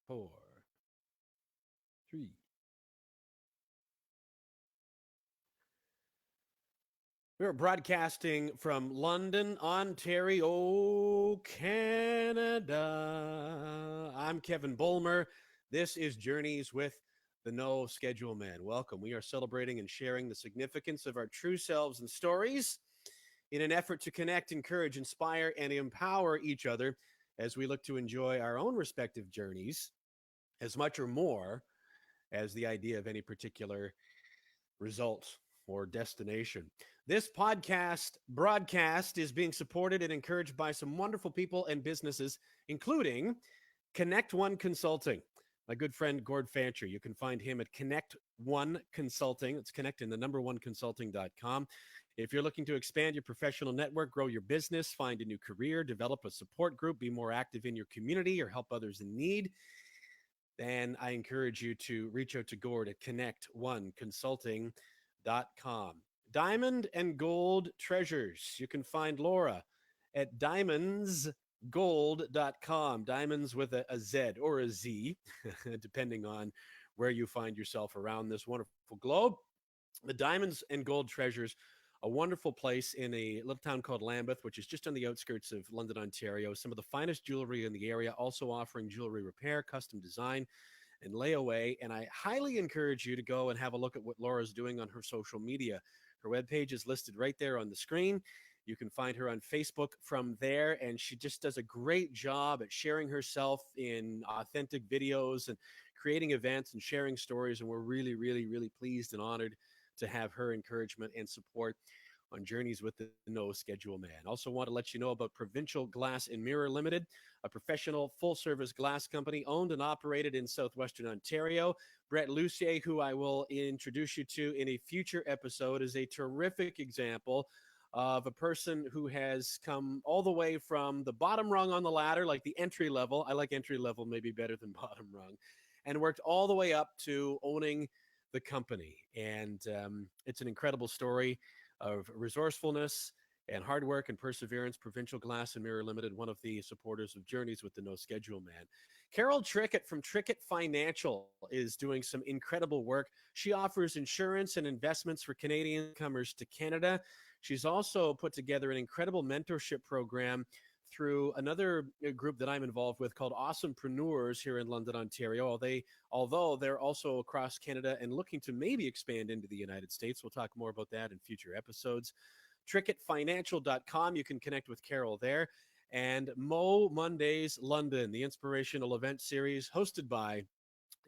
4, 3. We're broadcasting from London, Ontario, Canada. I'm Kevin Bulmer. This is Journeys with the No Schedule Man. Welcome. We are celebrating and sharing the significance of our true selves and stories in an effort to connect, encourage, inspire, and empower each other as we look to enjoy our own respective journeys as much or more as the idea of any particular result or destination. This broadcast is being supported and encouraged by some wonderful people and businesses, including Connect One Consulting. My good friend Gord Fancher. You can find him at Connect One Consulting. It's connect in the number one consulting.com. If you're looking to expand your professional network, grow your business, find a new career, develop a support group, be more active in your community, or help others in need, then I encourage you to reach out to Gord at connectoneconsulting.com. Diamond and Gold Treasures. You can find Laura at diamondsgold.com. Diamonds with a Z or a Z, depending on where you find yourself around this wonderful globe. The Diamonds and Gold Treasures, a wonderful place in a little town called Lambeth, which is just on the outskirts of London, Ontario. Some of the finest jewelry in the area, also offering jewelry repair, custom design, and layaway. And I highly encourage you to go and have a look at what Laura's doing on her social media. Her webpage is listed right there on the screen. You can find her on Facebook from there, and she just does a great job at sharing herself in authentic videos and creating events and sharing stories. And we're really, really, really pleased and honored to have her encouragement and support on Journeys with the No Schedule Man. Also want to let you know about Provincial Glass and Mirror Limited, a professional full-service glass company owned and operated in southwestern Ontario. Brett Lucier, who I will introduce you to in a future episode, is a terrific example of a person who has come all the way from the bottom rung on the ladder, like the entry level. I like entry level maybe better than bottom rung, and worked all the way up to owning the company. And it's an incredible story of resourcefulness and hard work and perseverance. Provincial Glass and Mirror Limited, one of the supporters of Journeys with the No Schedule Man. Carol Trickett from Trickett Financial is doing some incredible work. She offers insurance and investments for Canadian comers to Canada. She's also put together an incredible mentorship program through another group that I'm involved with called Awesomepreneurs here in London, Ontario. Although they're also across Canada and looking to maybe expand into the United States. We'll talk more about that in future episodes. TrickettFinancial.com. You can connect with Carol there. And Mo Mondays London, the inspirational event series hosted by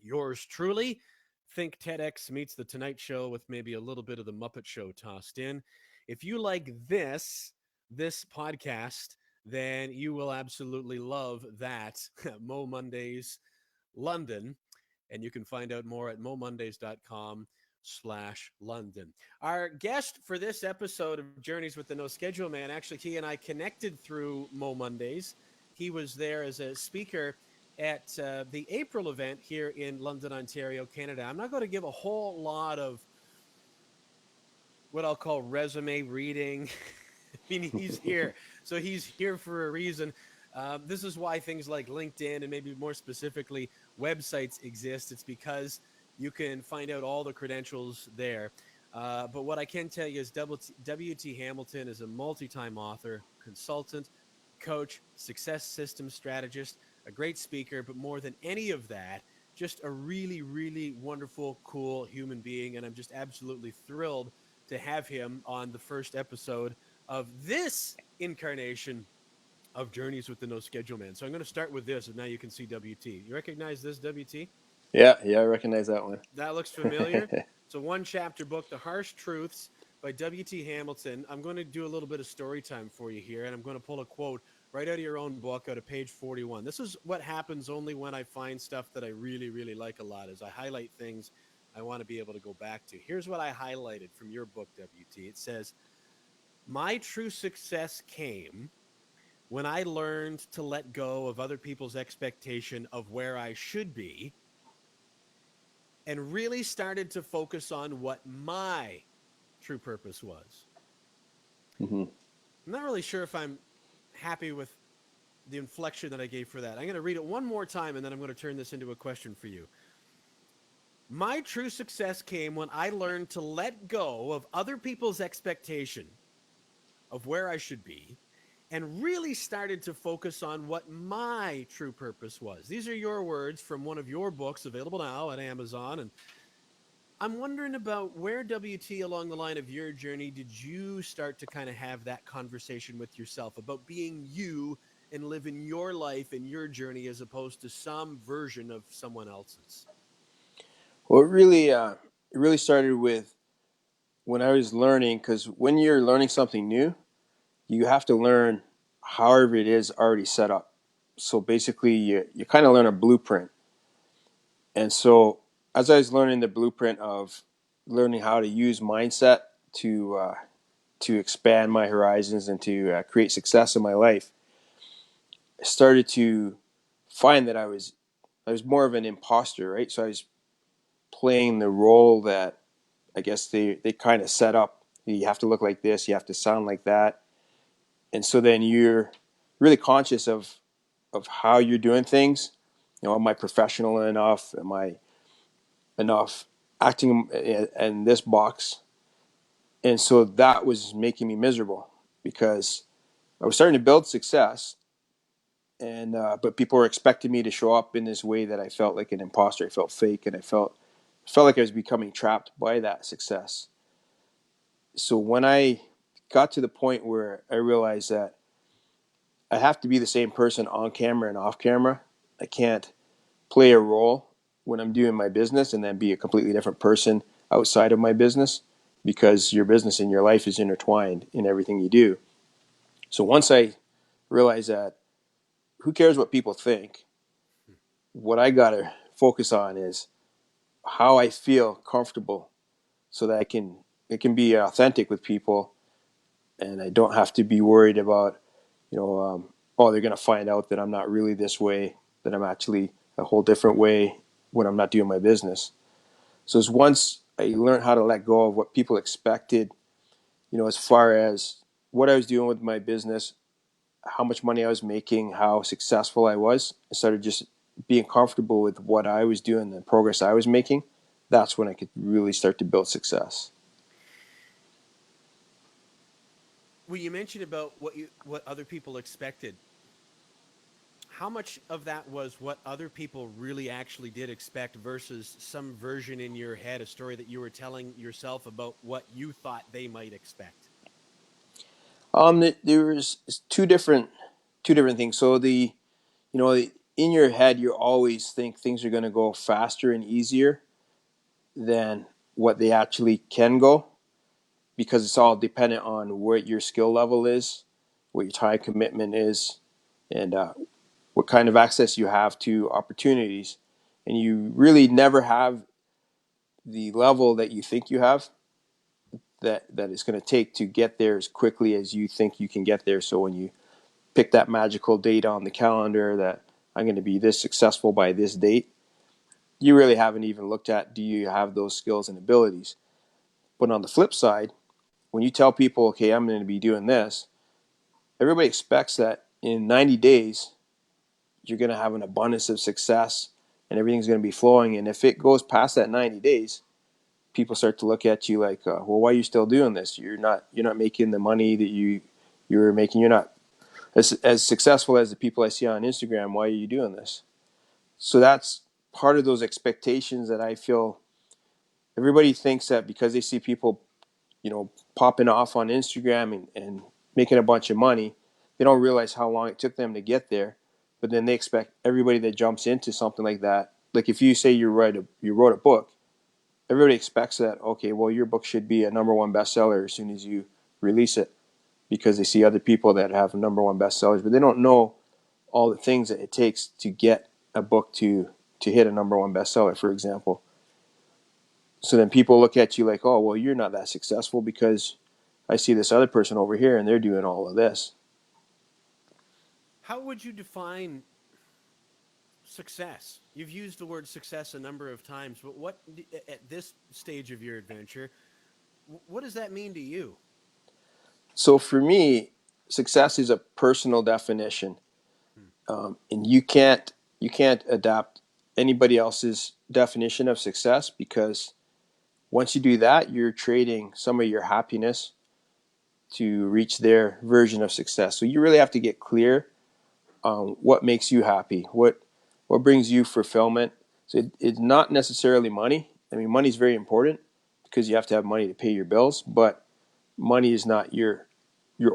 yours truly. Think TEDx meets The Tonight Show with maybe a little bit of The Muppet Show tossed in. If you like this podcast, then you will absolutely love that. Mo Mondays London. And you can find out more at momondays.com/London. Our guest for this episode of Journeys with the No Schedule Man, actually, he and I connected through Mo Mondays. He was there as a speaker at the April event here in London, Ontario, Canada. I'm not going to give a whole lot of what I'll call resume reading. I mean, he's here. So he's here for a reason. This is why things like LinkedIn and maybe more specifically websites exist. It's because you can find out all the credentials there. But what I can tell you is W.T. Hamilton is a multi-time author, consultant, coach, success system strategist, a great speaker, but more than any of that, just a really, really wonderful, cool human being. And I'm just absolutely thrilled to have him on the first episode of this incarnation of Journeys with the No Schedule Man. So I'm going to start with this, and now you can see WT. You recognize this, WT? Yeah, I recognize that one. That looks familiar. It's a one-chapter book, The Harsh Truths by W.T. Hamilton. I'm going to do a little bit of story time for you here, and I'm going to pull a quote right out of your own book, out of page 41. This is what happens only when I find stuff that I really, really like a lot, is I highlight things I want to be able to go back to. Here's what I highlighted from your book, WT. It says, "My true success came when I learned to let go of other people's expectation of where I should be and really started to focus on what my true purpose was." Mm-hmm. I'm not really sure if I'm happy with the inflection that I gave for that. I'm going to read it one more time and then I'm going to turn this into a question for you. My true success came when I learned to let go of other people's expectation of where I should be and really started to focus on what my true purpose was. These are your words from one of your books available now at Amazon. And I'm wondering about where, WT, along the line of your journey, did you start to kind of have that conversation with yourself about being you and living your life and your journey as opposed to some version of someone else's? Well, it really started with when I was learning, because when you're learning something new, you have to learn however it is already set up. So basically, you kind of learn a blueprint. And so as I was learning the blueprint of learning how to use mindset to expand my horizons and to create success in my life, I started to find that I was more of an imposter, right? So I was playing the role that I guess they kind of set up. You have to look like this, you have to sound like that. And so then you're really conscious of how you're doing things. Am I professional enough? Am I enough acting in this box? And so that was making me miserable because I was starting to build success, and but people were expecting me to show up in this way that I felt like an imposter. I felt fake, and I felt like I was becoming trapped by that success. So when I got to the point where I realized that I have to be the same person on camera and off camera, I can't play a role when I'm doing my business and then be a completely different person outside of my business, because your business and your life is intertwined in everything you do. So once I realized that, who cares what people think? What I got to focus on is how I feel comfortable so that it can be authentic with people, and I don't have to be worried about, oh, they're going to find out that I'm not really this way, that I'm actually a whole different way when I'm not doing my business. So it's once I learned how to let go of what people expected, as far as what I was doing with my business, how much money I was making, how successful I was, I started just being comfortable with what I was doing, the progress I was making. That's when I could really start to build success. Well, you mentioned about what other people expected. How much of that was what other people really actually did expect versus some version in your head, a story that you were telling yourself about what you thought they might expect? There was two different things. So in your head, you always think things are going to go faster and easier than what they actually can go, because it's all dependent on where your skill level is, what your time commitment is, and what kind of access you have to opportunities. And you really never have the level that you think you have, that it's going to take to get there as quickly as you think you can get there. So when you pick that magical date on the calendar that I'm going to be this successful by this date, you really haven't even looked at, do you have those skills and abilities? But on the flip side, when you tell people, okay, I'm going to be doing this, everybody expects that in 90 days, you're going to have an abundance of success and everything's going to be flowing. And if it goes past that 90 days, people start to look at you like, well, why are you still doing this? You're not making the money that you were making. You're not as successful as the people I see on Instagram. Why are you doing this? So that's part of those expectations that I feel everybody thinks that because they see people, popping off on Instagram and making a bunch of money, they don't realize how long it took them to get there. But then they expect everybody that jumps into something like that, like if you say you wrote a book, everybody expects that, okay, well, your book should be a number one bestseller as soon as you release it, because they see other people that have number one bestsellers, but they don't know all the things that it takes to get a book to hit a number one bestseller, for example. So then people look at you like, oh, well, you're not that successful because I see this other person over here and they're doing all of this. How would you define success? You've used the word success a number of times, but at this stage of your adventure, what does that mean to you? So for me, success is a personal definition. And you can't adapt anybody else's definition of success, because once you do that, you're trading some of your happiness to reach their version of success. So you really have to get clear on what makes you happy, what brings you fulfillment. So it's not necessarily money. I mean, money is very important because you have to have money to pay your bills, but money is not your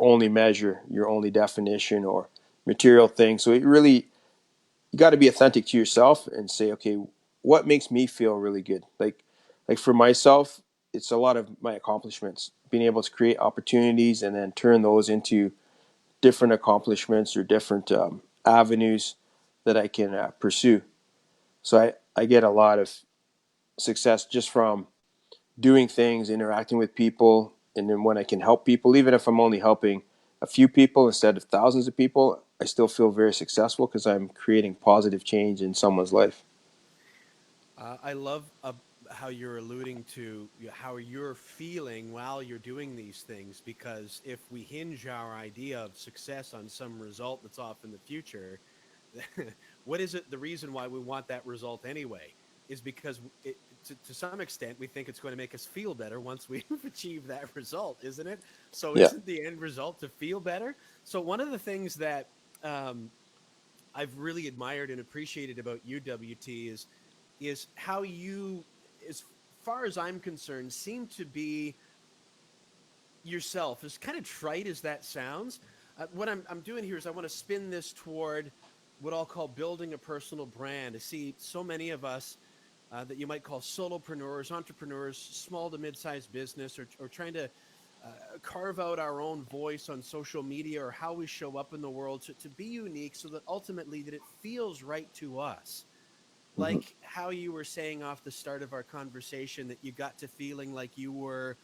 only measure, your only definition or material thing. So it really, you got to be authentic to yourself and say, okay, what makes me feel really good? Like for myself, it's a lot of my accomplishments, being able to create opportunities and then turn those into different accomplishments or different avenues that I can pursue. So I get a lot of success just from doing things, interacting with people, and then when I can help people, even if I'm only helping a few people instead of thousands of people, I still feel very successful because I'm creating positive change in someone's life. I love how you're alluding to how you're feeling while you're doing these things, because if we hinge our idea of success on some result that's off in the future, what is it? The reason why we want that result anyway is because to some extent we think it's going to make us feel better once we've achieved that result, isn't it? So Yeah. isn't the end result to feel better? So one of the things that um, I've really admired and appreciated about you, WT, is how you, as far as I'm concerned, seem to be yourself. As kind of trite as that sounds, what I'm doing here is I want to spin this toward what I'll call building a personal brand. I see so many of us that you might call solopreneurs, entrepreneurs, small to mid-sized business, or trying to carve out our own voice on social media or how we show up in the world to be unique so that ultimately that it feels right to us. Mm-hmm. Like how you were saying off the start of our conversation that you got to feeling like you were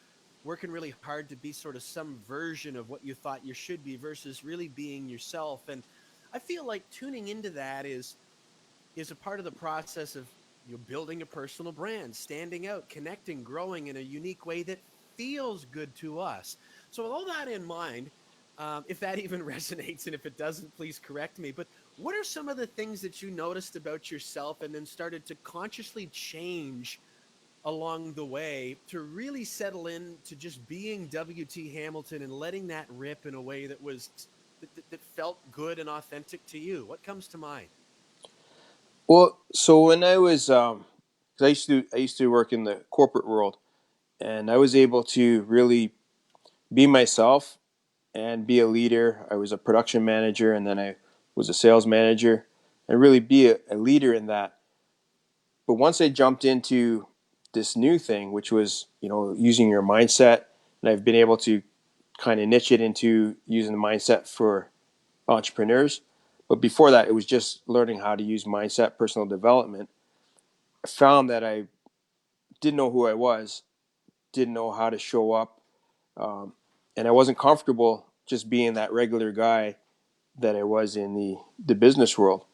working really hard to be sort of some version of what you thought you should be versus really being yourself. And I feel like tuning into that is a part of the process of building a personal brand, standing out, connecting, growing in a unique way that feels good to us. So, with all that in mind, if that even resonates, and if it doesn't, please correct me. But what are some of the things that you noticed about yourself and then started to consciously change along the way to really settle in to just being WT Hamilton and letting that rip in a way that was that felt good and authentic to you? What comes to mind? Well, so when I was, 'cause I used to work in the corporate world, and I was able to really be myself and be a leader. I was a production manager, and then I was a sales manager, and really be a leader in that. But once I jumped into this new thing, which was, using your mindset, and I've been able to kind of niche it into using the mindset for entrepreneurs. But before that, it was just learning how to use mindset, personal development. I found that I didn't know who I was, didn't know how to show up, and I wasn't comfortable just being that regular guy that I was in the business world.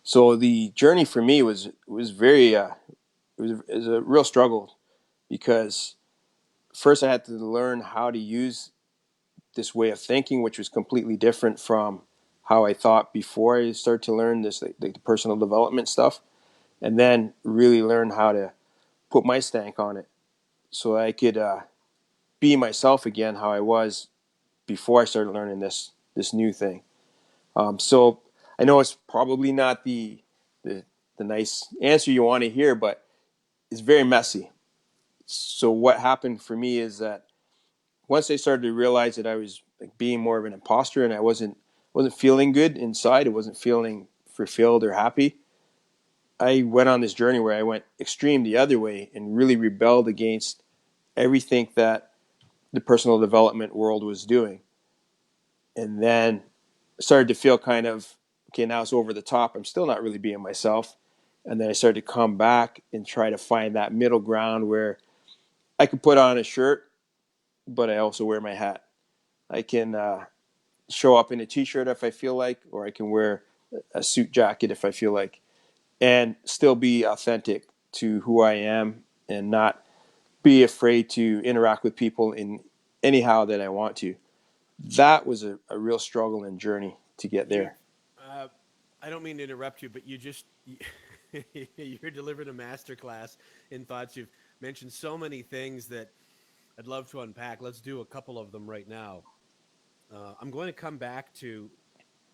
So the journey for me was very it was a real struggle, because first I had to learn how to use this way of thinking, which was completely different from how I thought before I started to learn this, like the personal development stuff, and then really learn how to put my stank on it so I could be myself again, how I was before I started learning this new thing. So I know it's probably not the the nice answer you want to hear, but it's very messy. So what happened for me is that once I started to realize that I was like being more of an imposter, and I wasn't feeling good inside, I wasn't feeling fulfilled or happy. I went on this journey where I went extreme the other way and really rebelled against everything that the personal development world was doing. And then started to feel kind of, okay, now it's over the top. I'm still not really being myself. And then I started to come back and try to find that middle ground where I could put on a shirt, but I also wear my hat. I can show up in a t-shirt if I feel like, or I can wear a suit jacket if I feel like, and still be authentic to who I am and not be afraid to interact with people in anyhow that I want to. That was a real struggle and journey to get You've there. Uh, I don't mean to interrupt you, but you're delivering a masterclass in thoughts. You've mentioned so many things that I'd love to unpack. Let's do a couple of them right now. I'm going to come back to.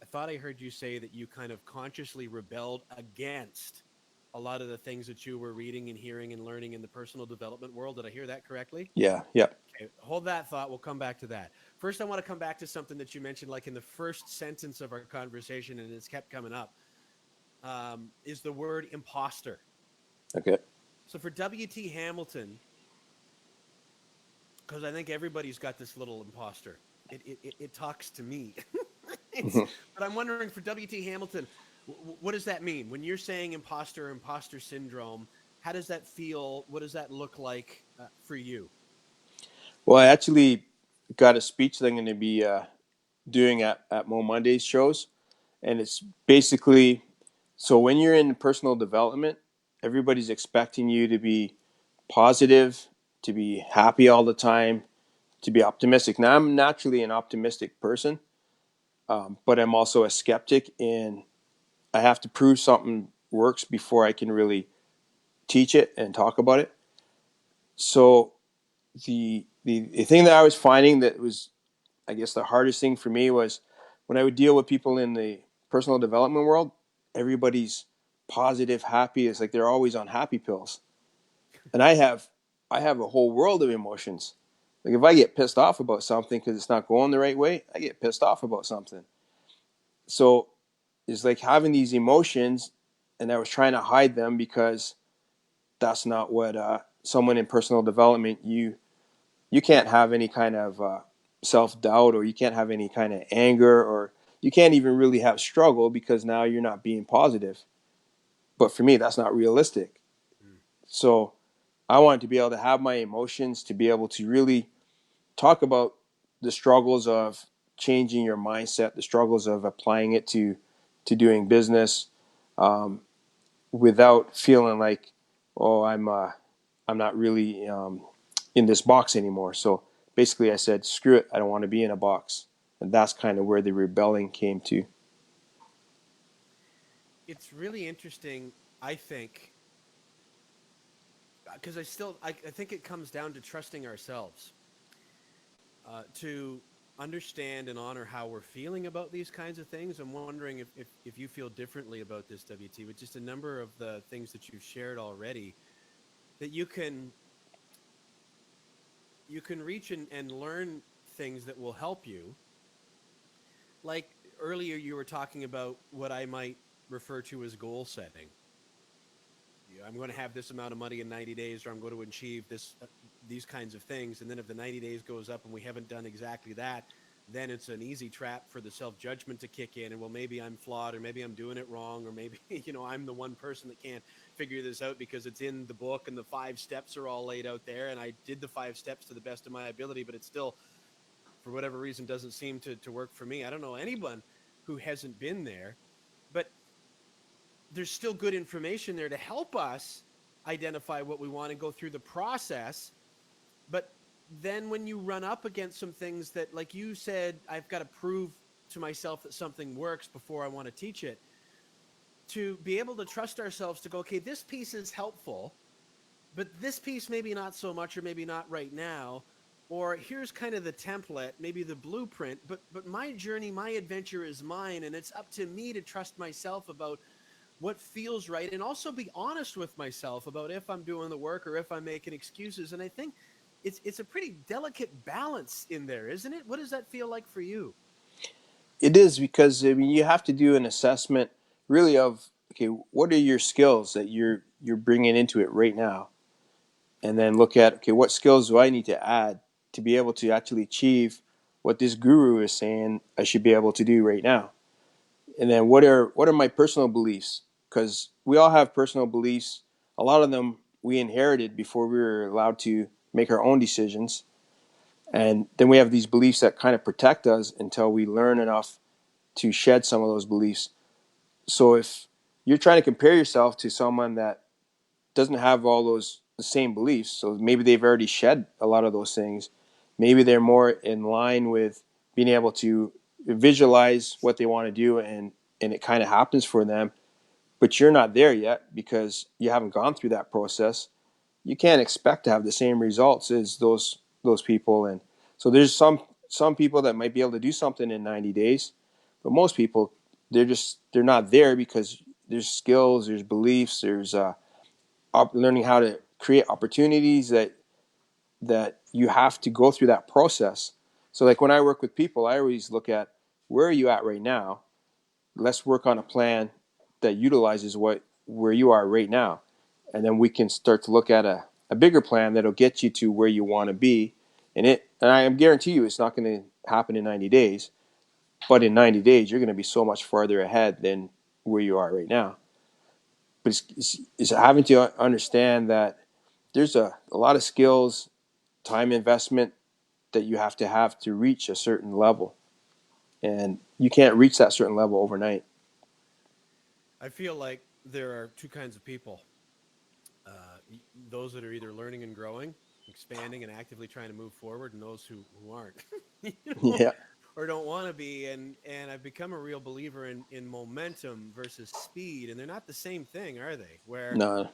I thought I heard you say that you kind of consciously rebelled against a lot of the things that you were reading and hearing and learning in the personal development world. Did I hear that correctly? Yeah, yeah. Okay, hold that thought. We'll come back to that. First, I want to come back to something that you mentioned, like in the first sentence of our conversation, and it's kept coming up, is the word imposter. Okay. So for W.T. Hamilton, because I think everybody's got this little imposter. It talks to me. it's, Mhm. but I'm wondering for W.T. Hamilton, what does that mean when you're saying imposter syndrome? How does that feel? What does that look like for you? Well, I actually got a speech that I'm going to be doing at momondays shows, and it's basically so when you're in personal development, everybody's expecting you to be positive, to be happy all the time, to be optimistic. Now, I'm naturally an optimistic person, but I'm also a skeptic, and I have to prove something works before I can really teach it and talk about it. So the thing that I was finding that was, I guess, the hardest thing for me was when I would deal with people in the personal development world. Everybody's positive, happy. It's like they're always on happy pills, and I have a whole world of emotions. Like if I get pissed off about something because it's not going the right way, I get pissed off about something. So it's like having these emotions, and I was trying to hide them because that's not what someone in personal development you can't have any kind of self doubt, or you can't have any kind of anger, or you can't even really have struggle because now you're not being positive. But for me, that's not realistic. Mm. So I wanted to be able to have my emotions, to be able to really talk about the struggles of changing your mindset, the struggles of applying it to doing business, um, without feeling like, oh, I'm not really in this box anymore. So basically, I said, screw it, I don't want to be in a box, and that's kind of where the rebelling came to. It's really interesting, I think, because I think it comes down to trusting ourselves, to understand and honor how we're feeling about these kinds of things. I'm wondering if you feel differently about this, WT, with just a number of the things that you've shared already, that you can reach and learn things that will help you. Like earlier, you were talking about what I might refer to as goal setting. I'm going to have this amount of money in 90 days, or I'm going to achieve these kinds of things. And then if the 90 days goes up and we haven't done exactly that, then it's an easy trap for the self judgment to kick in. And well, maybe I'm flawed, or maybe I'm doing it wrong, or maybe, I'm the one person that can't figure this out because it's in the book and the 5 steps are all laid out there. And I did the 5 steps to the best of my ability, but it still, for whatever reason, doesn't seem to work for me. I don't know anyone who hasn't been there, but there's still good information there to help us identify what we want and go through the process. But then when you run up against some things that, like you said, I've got to prove to myself that something works before I want to teach it, to be able to trust ourselves to go, okay, this piece is helpful, but this piece maybe not so much, or maybe not right now. Or here's kind of the template, maybe the blueprint, but my journey, my adventure is mine, and it's up to me to trust myself about what feels right, and also be honest with myself about if I'm doing the work or if I'm making excuses. And I think it's a pretty delicate balance in there, isn't it? What does that feel like for you? It is, because I mean you have to do an assessment really of, okay, what are your skills that you're bringing into it right now, and then look at, okay, what skills do I need to add to be able to actually achieve what this guru is saying I should be able to do right now. And then what are my personal beliefs, because we all have personal beliefs. A lot of them we inherited before we were allowed to make our own decisions, and then we have these beliefs that kind of protect us until we learn enough to shed some of those beliefs. So if you're trying to compare yourself to someone that doesn't have all those the same beliefs, so maybe they've already shed a lot of those things, maybe they're more in line with being able to visualize what they want to do and and it kind of happens for them, but you're not there yet because you haven't gone through that process. You can't expect to have the same results as those people. And so there's some people that might be able to do something in 90 days, but most people, they're not there because there's skills, there's beliefs, there's learning how to create opportunities that you have to go through that process. So like when I work with people, I always look at, where are you at right now? Let's work on a plan that utilizes where you are right now. And then we can start to look at a bigger plan that'll get you to where you want to be. And I guarantee you it's not going to happen in 90 days, but in 90 days, you're going to be so much farther ahead than where you are right now. But it's having to understand that there's a lot of skills, time investment that you have to reach a certain level. And you can't reach that certain level overnight. I feel like there are two kinds of people. Those that are either learning and growing, expanding and actively trying to move forward, and those who aren't, you know, Yeah. or don't want to be. And I've become a real believer in momentum versus speed, and they're not the same thing, are they? Where No.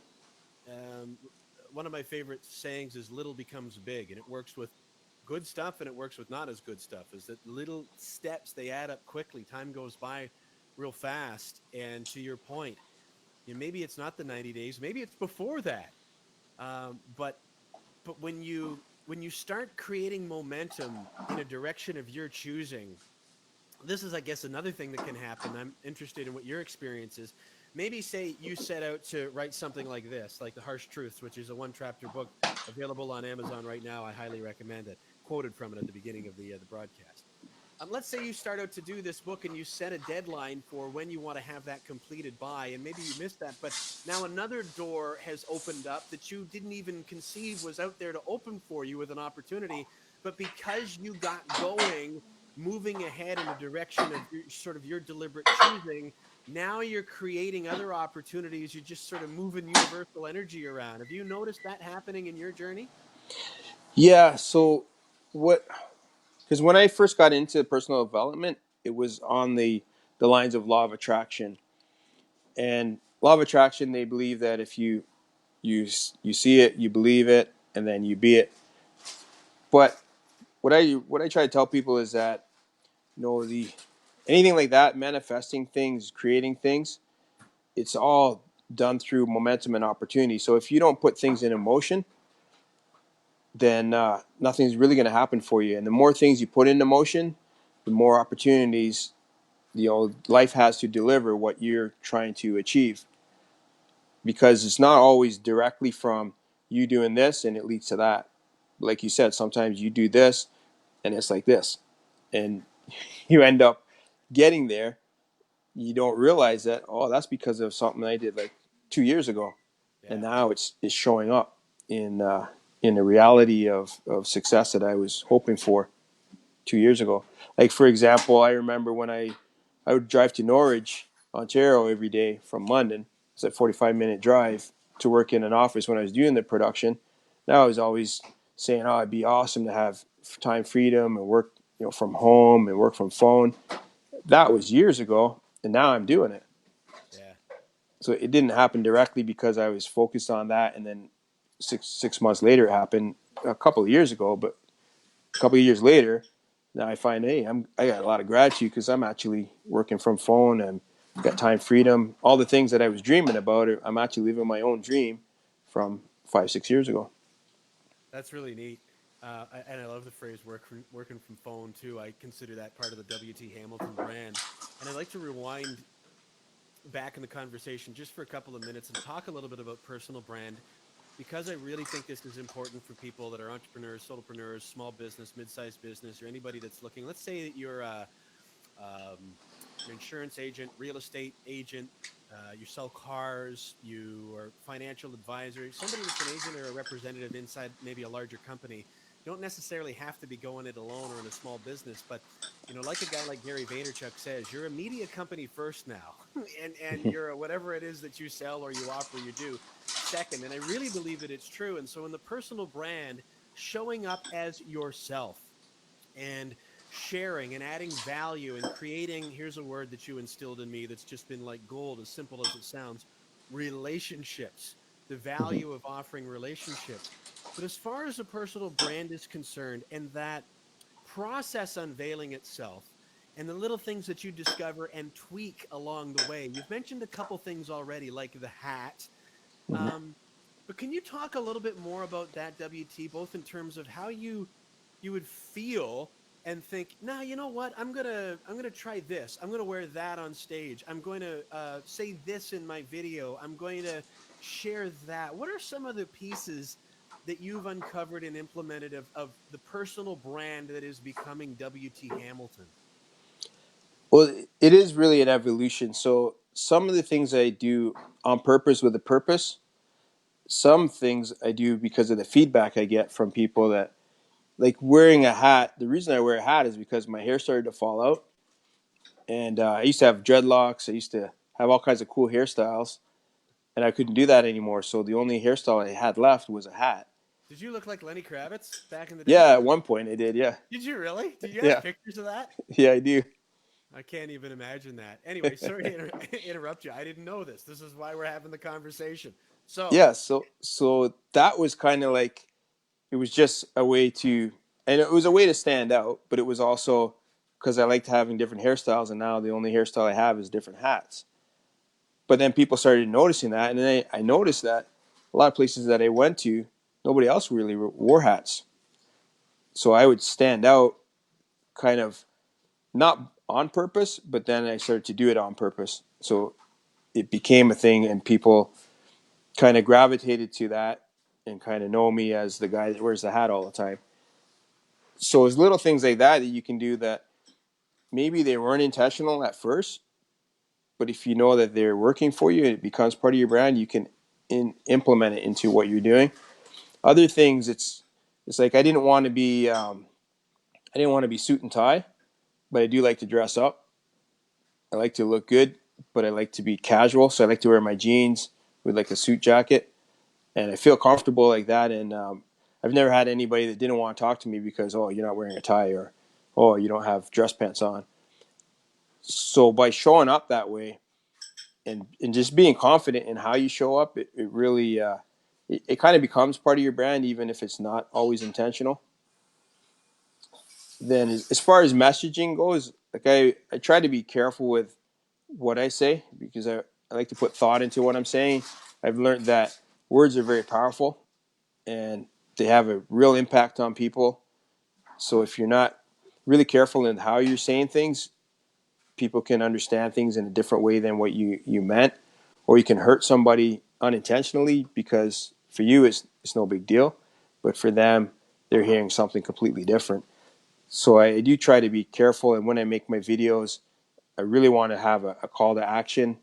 um, one of my favorite sayings is "little becomes big," and it works with good stuff and it works with not as good stuff. Is that little steps, they add up quickly. Time goes by real fast, and to your point, maybe it's not the 90 days, maybe it's before that. But when you start creating momentum in a direction of your choosing, this is, I guess, another thing that can happen. I'm interested in what your experience is. Maybe say you set out to write something like this, like The Harsh Truths, which is a one-chapter book available on Amazon right now. I highly recommend it. Quoted from it at the beginning of the broadcast. Let's say you start out to do this book and you set a deadline for when you want to have that completed by, and maybe you missed that, but now another door has opened up that you didn't even conceive was out there to open for you with an opportunity. But because you got going, moving ahead in a direction of sort of your deliberate choosing, now you're creating other opportunities. You're just sort of moving universal energy around. Have you noticed that happening in your journey? Yeah. So what? Because when I first got into personal development, it was on the lines of law of attraction. And law of attraction, they believe that if you see it, you believe it, and then you be it. But what I try to tell people is that, the anything like that, manifesting things, creating things, it's all done through momentum and opportunity. So if you don't put things in motion, then nothing's really going to happen for you. And the more things you put into motion, the more opportunities life has to deliver what you're trying to achieve. Because it's not always directly from you doing this and it leads to that. Like you said, sometimes you do this and it's like this, and you end up getting there. You don't realize that, oh, that's because of something I did like 2 years ago, and Yeah. now it's showing up in the reality of success that I was hoping for 2 years ago. Like for example, I remember when I would drive to Norwich, Ontario every day from London. It's a 45-minute drive to work in an office when I was doing the production. Now I was always saying, oh, it'd be awesome to have time freedom and work, from home and work from phone. That was years ago, and now I'm doing it. Yeah. So it didn't happen directly because I was focused on that, and then six months later it happened a couple of years ago. But a couple of years later, now I find, hey, I got a lot of gratitude because I'm actually working from phone and got time freedom. All the things that I was dreaming about, I'm actually living my own dream from 5, 6 years ago. That's really neat. And I love the phrase working from phone too. I consider that part of the W.T. Hamilton brand. And I'd like to rewind back in the conversation just for a couple of minutes and talk a little bit about personal brand, because I really think this is important for people that are entrepreneurs, solopreneurs, small business, mid-sized business, or anybody that's looking. Let's say that you're um, an insurance agent, real estate agent, you sell cars, you are financial advisor, somebody that's an agent or a representative inside maybe a larger company. You don't necessarily have to be going it alone or in a small business, but like a guy like Gary Vaynerchuk says, you're a media company first now, and you're a whatever it is that you sell or you offer, you do second. And I really believe that it's true. And so in the personal brand, showing up as yourself and sharing and adding value and creating, here's a word that you instilled in me that's just been like gold, as simple as it sounds, relationships, the Mhm. value of offering relationships. But as far as a personal brand is concerned, and that process unveiling itself, and the little things that you discover and tweak along the way, you've mentioned a couple things already, like the hat. Mhm. um, but can you talk a little bit more about that, WT, both in terms of how you would feel and think, nah, you know what? I'm gonna try this. I'm gonna wear that on stage. I'm going to say this in my video. I'm going to share that. What are some of the pieces that you've uncovered and implemented of the personal brand that is becoming WT Hamilton? Well, it is really an evolution. So some of the things I do on purpose with a purpose, some things I do because of the feedback I get from people that like wearing a hat. The reason I wear a hat is because my hair started to fall out, and I used to have dreadlocks. I used to have all kinds of cool hairstyles, and I couldn't do that anymore. So the only hairstyle I had left was a hat. Did you look like Lenny Kravitz back in the day? Yeah, at one point I did. Yeah, Did you really? Do you have yeah, pictures of that? yeah. I do. I can't even imagine that. Anyway, sorry to interrupt you. I didn't know this. This is why we're having the conversation. So, Yeah. So that was kind of like it was just a way to, and it was a way to stand out, but it was also because I liked having different hairstyles, and now the only hairstyle I have is different hats. But then people started noticing that, and then I noticed that a lot of places that I went to, nobody else really wore hats. So I would stand out, kind of not on purpose, but then I started to do it on purpose. So it became a thing, and people kind of gravitated to that and kind of know me as the guy that wears the hat all the time. So it's little things like that that you can do that maybe they weren't intentional at first, but if you know that they're working for you and it becomes part of your brand, you can implement it into what you're doing. Other things, it's like I didn't want to be suit and tie, but I do like to dress up. I like to look good, but I like to be casual. So I like to wear my jeans with like a suit jacket, and I feel comfortable like that. And I've never had anybody that didn't want to talk to me because you're not wearing a tie, or you don't have dress pants on. So by showing up that way and just being confident in how you show up, it really it kind of becomes part of your brand, even if it's not always intentional. Then as far as messaging goes, like I try to be careful with what I say because I like to put thought into what I'm saying. I've learned that words are very powerful and they have a real impact on people. So if you're not really careful in how you're saying things, people can understand things in a different way than what you meant, or you can hurt somebody unintentionally because for you it's no big deal, but for them they're hearing something completely different. So I do try to be careful, and when I make my videos, I really want to have a call to action,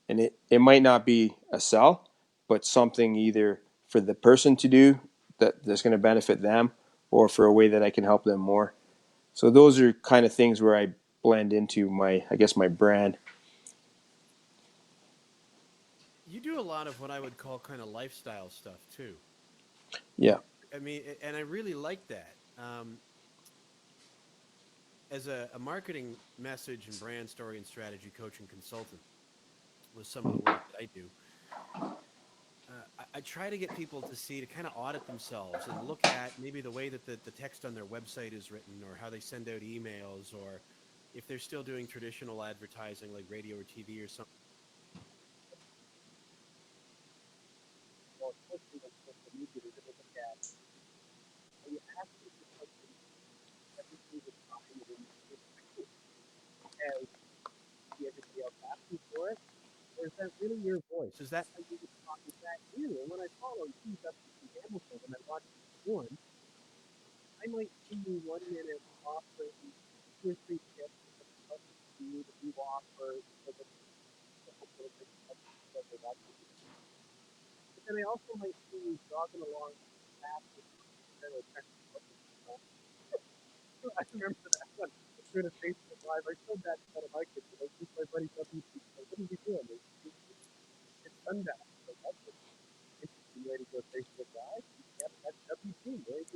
and it might not be a sell, but something either for the person to do that's going to benefit them, or for a way that I can help them more. So those are kind of things where I blend into my, I guess, my brand. you do a lot of what I would call kind of lifestyle stuff too. Yeah. I mean, and I really like that. As a marketing message and brand story and strategy coach and consultant with some of the work that I do, I try to get people to see, to kind of audit themselves and look at maybe the way that the text on their website is written, or how they send out emails, or if they're still doing traditional advertising like radio or TV or something. Well, especially on social media, they're going to look at, are you asking for something every single time that you as see everybody else asking for it? Or is that really your voice? Is that how you would talk? Is that you? And when I follow you, WC Hamilton, and I watch you one, I might see you 1 minute offering 2 or 3 tips of you that you offer for the but then I also might see you jogging along fast with I remember that one doing a Facebook Live. I showed that to one of my kids. Like, this is my buddy WC. Like, what is he doing? It's sundown. Like, that's an interesting way to go Facebook Live. Yeah, that's WC. Right?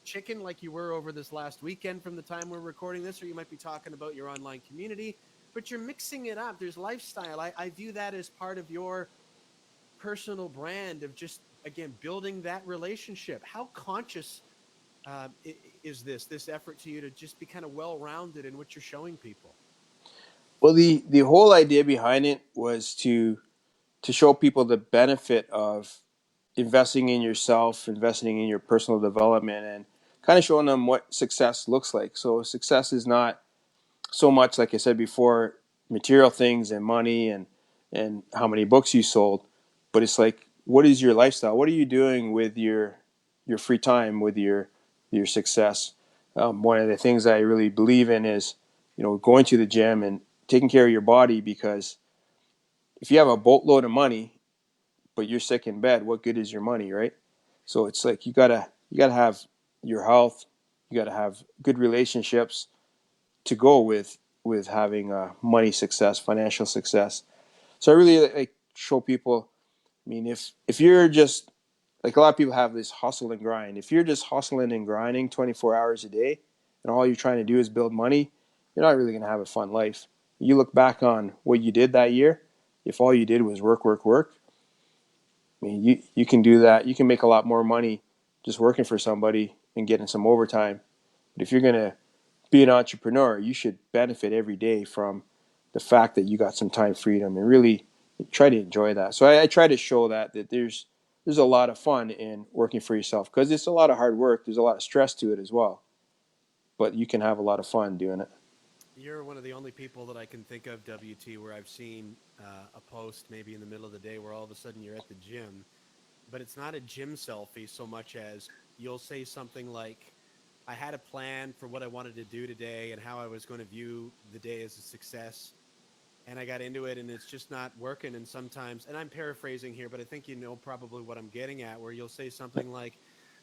chicken like you were over this last weekend from the time we're recording this, or you might be talking about your online community, but you're mixing it up. There's lifestyle. I view that as part of your personal brand of just, again, building that relationship. How conscious is this effort to you to just be kind of well rounded in what you're showing people? Well, the whole idea behind it was to show people the benefit of investing in yourself, investing in your personal development, and kind of showing them what success looks like. So success is not so much, like I said before, material things and money and how many books you sold, but it's like, what is your lifestyle? What are you doing with your free time, with your success? One of the things I really believe in is, going to the gym and taking care of your body, because if you have a boatload of money but you're sick in bed, what good is your money, right? So it's like you gotta have your health, you gotta have good relationships to go with having money success, financial success. So I really like show people. I mean, if you're just like, a lot of people have this hustle and grind. If you're just hustling and grinding 24 hours a day, and all you're trying to do is build money, you're not really gonna have a fun life. You look back on what you did that year. If all you did was work, work, work, I mean, you can do that. You can make a lot more money just working for somebody and getting some overtime. But if you're gonna be an entrepreneur, you should benefit every day from the fact that you got some time freedom and really try to enjoy that. So I try to show that there's a lot of fun in working for yourself, because it's a lot of hard work. There's a lot of stress to it as well, but you can have a lot of fun doing it. You're one of the only people that I can think of, WT, where I've seen a post maybe in the middle of the day where all of a sudden you're at the gym, but it's not a gym selfie so much as you'll say something like, I had a plan for what I wanted to do today and how I was going to view the day as a success. And I got into it and it's just not working. And sometimes, and I'm paraphrasing here, but I think you know probably what I'm getting at, where you'll say something like,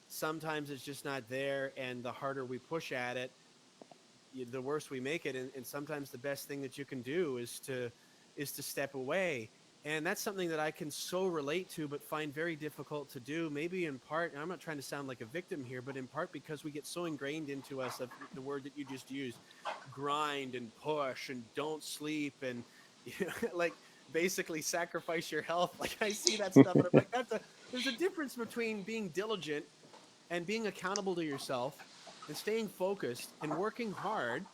sometimes it's just not there. And the harder we push at it, the worse we make it. And sometimes the best thing that you can do is to step away. And that's something that I can so relate to, but find very difficult to do. Maybe in part, and I'm not trying to sound like a victim here, but in part because we get so ingrained into us of the word that you just used, grind and push and don't sleep and like basically sacrifice your health. Like I see that stuff, and I'm like, there's a difference between being diligent and being accountable to yourself and staying focused and working hard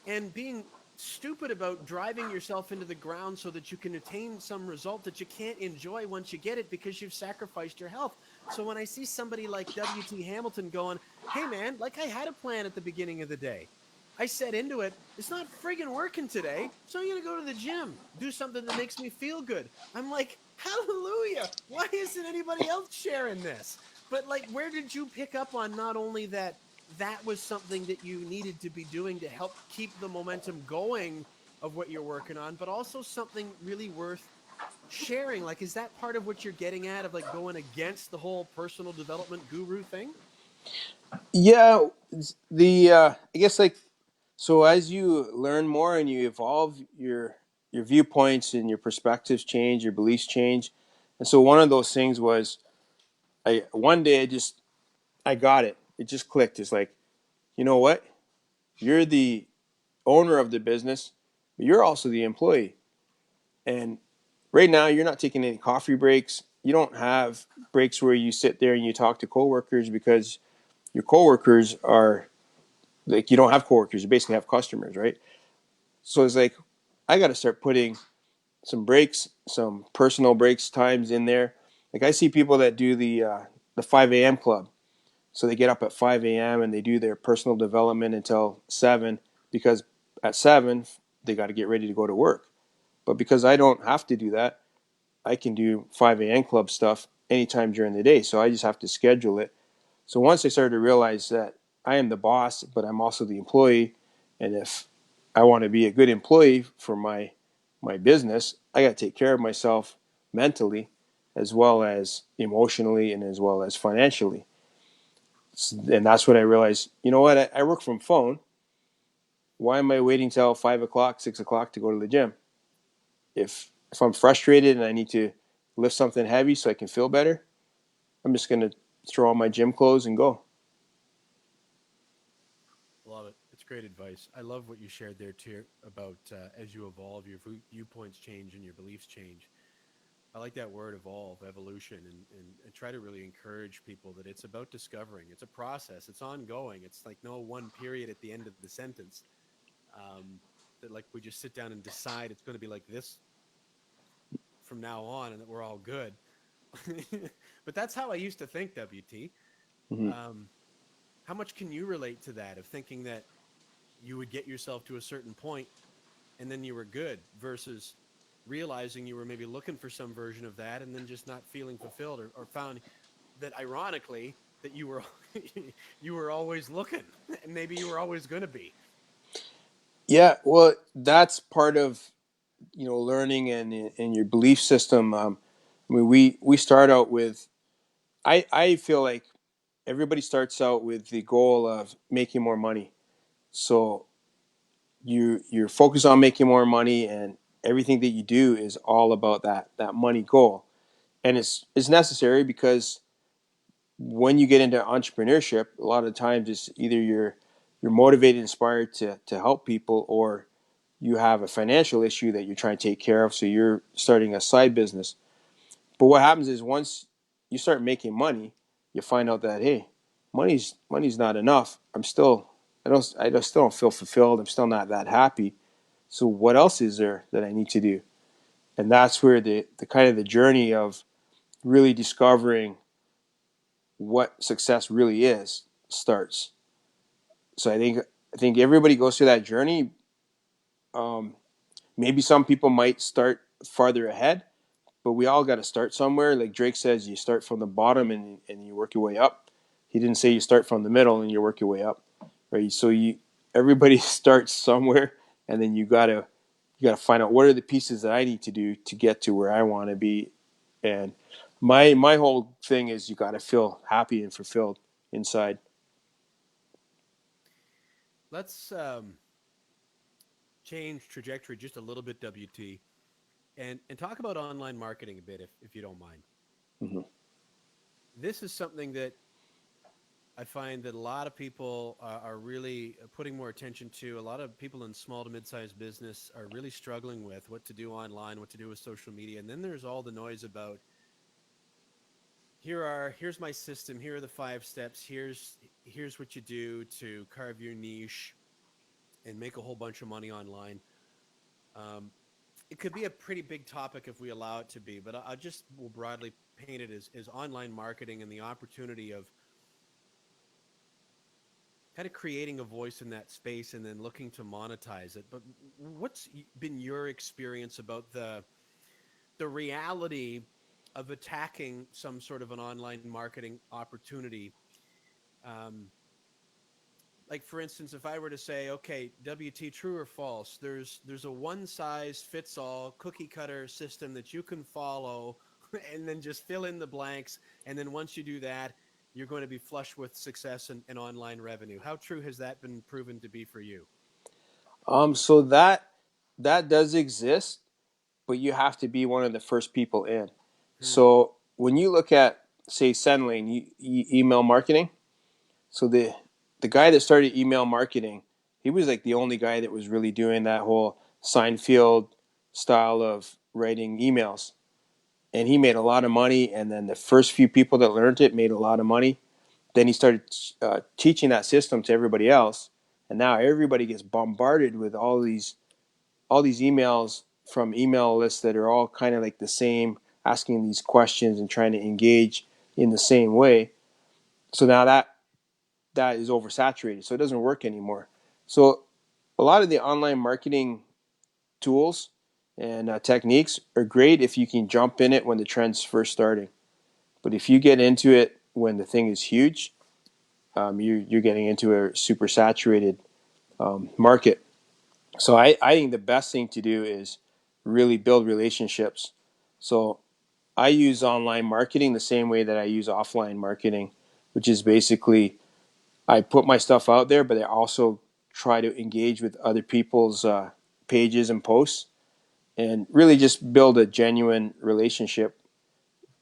and being stupid about driving yourself into the ground so that you can attain some result that you can't enjoy once you get it because you've sacrificed your health. So when I see somebody like WT Hamilton going, hey man, like I had a plan at the beginning of the day. I set into it. It's not friggin' working today. So I'm going to go to the gym, do something that makes me feel good. I'm like, hallelujah. Why isn't anybody else sharing this? But like, where did you pick up on not only that was something that you needed to be doing to help keep the momentum going of what you're working on, but also something really worth sharing? Like, is that part of what you're getting at of like going against the whole personal development guru thing? Yeah, the I guess, like, so as you learn more and you evolve, your viewpoints and your perspectives change, your beliefs change. And so one of those things was, I one day I got it. It just clicked. It's like, you know what? You're the owner of the business, but you're also the employee. And right now you're not taking any coffee breaks. You don't have breaks where you sit there and you talk to coworkers, because your coworkers are like, you don't have coworkers, you basically have customers, right? So it's like, I got to start putting some breaks, some personal breaks times in there. Like, I see people that do the 5 a.m. club. So they get up at 5 a.m. and they do their personal development until 7, because at 7 they got to get ready to go to work. But because I don't have to do that, I can do 5 a.m. club stuff anytime during the day. So I just have to schedule it. So once I started to realize that I am the boss, but I'm also the employee, and if I want to be a good employee for my business, I got to take care of myself mentally, as well as emotionally, and as well as financially. And that's when I realized, you know what? I work from phone. Why am I waiting till 5 o'clock, 6 o'clock to go to the gym? If I'm frustrated and I need to lift something heavy so I can feel better, I'm just gonna throw on my gym clothes and go. It's great advice. I love what you shared there too about as you evolve, your viewpoints change and your beliefs change. I like that word evolve, evolution, and try to really encourage people that it's about discovering. It's a process. It's ongoing. It's like no one period at the end of the sentence. That like we just sit down and decide it's going to be like this from now on, and that we're all good. But that's how I used to think, WT. Hmm. Um, how much can you relate to that of thinking that you would get yourself to a certain point and then you were good versus realizing you were maybe looking for some version of that and then just not feeling fulfilled or found that ironically that you were you were always looking and maybe you were always going to be. Yeah, well, that's part of learning and your belief system. I mean, we start out with. I feel like everybody starts out with the goal of making more money. So you're focused on making more money, and everything that you do is all about that money goal. And it's necessary because when you get into entrepreneurship, a lot of times it's either you're motivated, inspired to help people, or you have a financial issue that you're trying to take care of. So you're starting a side business. But what happens is once you start making money, you find out that hey, money's not enough. I still don't feel fulfilled. I'm still not that happy. So what else is there that I need to do? And that's where the kind of the journey of really discovering what success really is starts. So I think everybody goes through that journey. Um, Maybe some people might start farther ahead, but we all got to start somewhere. Like Drake says, you start from the bottom and you work your way up. He didn't say you start from the middle and you work your way up, right? So everybody starts somewhere, and then you gotta find out what are the pieces that I need to do to get to where I want to be. And my whole thing is you got to feel happy and fulfilled inside. Let's change trajectory just a little bit, WT, and talk about online marketing a bit if you don't mind. Mm-hmm. This is something that I find that a lot of people are really putting more attention to. A lot of people in small to mid-sized business are really struggling with what to do online, what to do with social media. And then there's all the noise about here's my system, here are the 5 steps, here's what you do to carve your niche and make a whole bunch of money online. Um, it could be a pretty big topic if we allow it to be, but I just will broadly paint it as online marketing and the opportunity of kind of creating a voice in that space and then looking to monetize it. But what's been your experience about the reality of attacking some sort of an online marketing opportunity? Um, like for instance, if I were to say, okay, WT, true or false, there's a one size fits all cookie cutter system that you can follow and then just fill in the blanks, and then once you do that, you're going to be flush with success and online revenue. How true has that been proven to be for you? So that does exist, but you have to be one of the first people in. Hmm. So when you look at say Sendlane, email marketing. So the guy that started email marketing, he was like the only guy that was really doing that whole Seinfeld style of writing emails, and he made a lot of money. And then the first few people that learned it made a lot of money. Then he started teaching that system to everybody else, and now everybody gets bombarded with all these emails from email lists that are all kind of like the same, asking these questions and trying to engage in the same way. So now that is oversaturated, so it doesn't work anymore. So a lot of the online marketing tools and techniques are great if you can jump in it when the trend's first starting. But if you get into it when the thing is huge, you're getting into a super saturated market. So I think the best thing to do is really build relationships. So I use online marketing the same way that I use offline marketing, which is basically I put my stuff out there, but I also try to engage with other people's pages and posts, and really just build a genuine relationship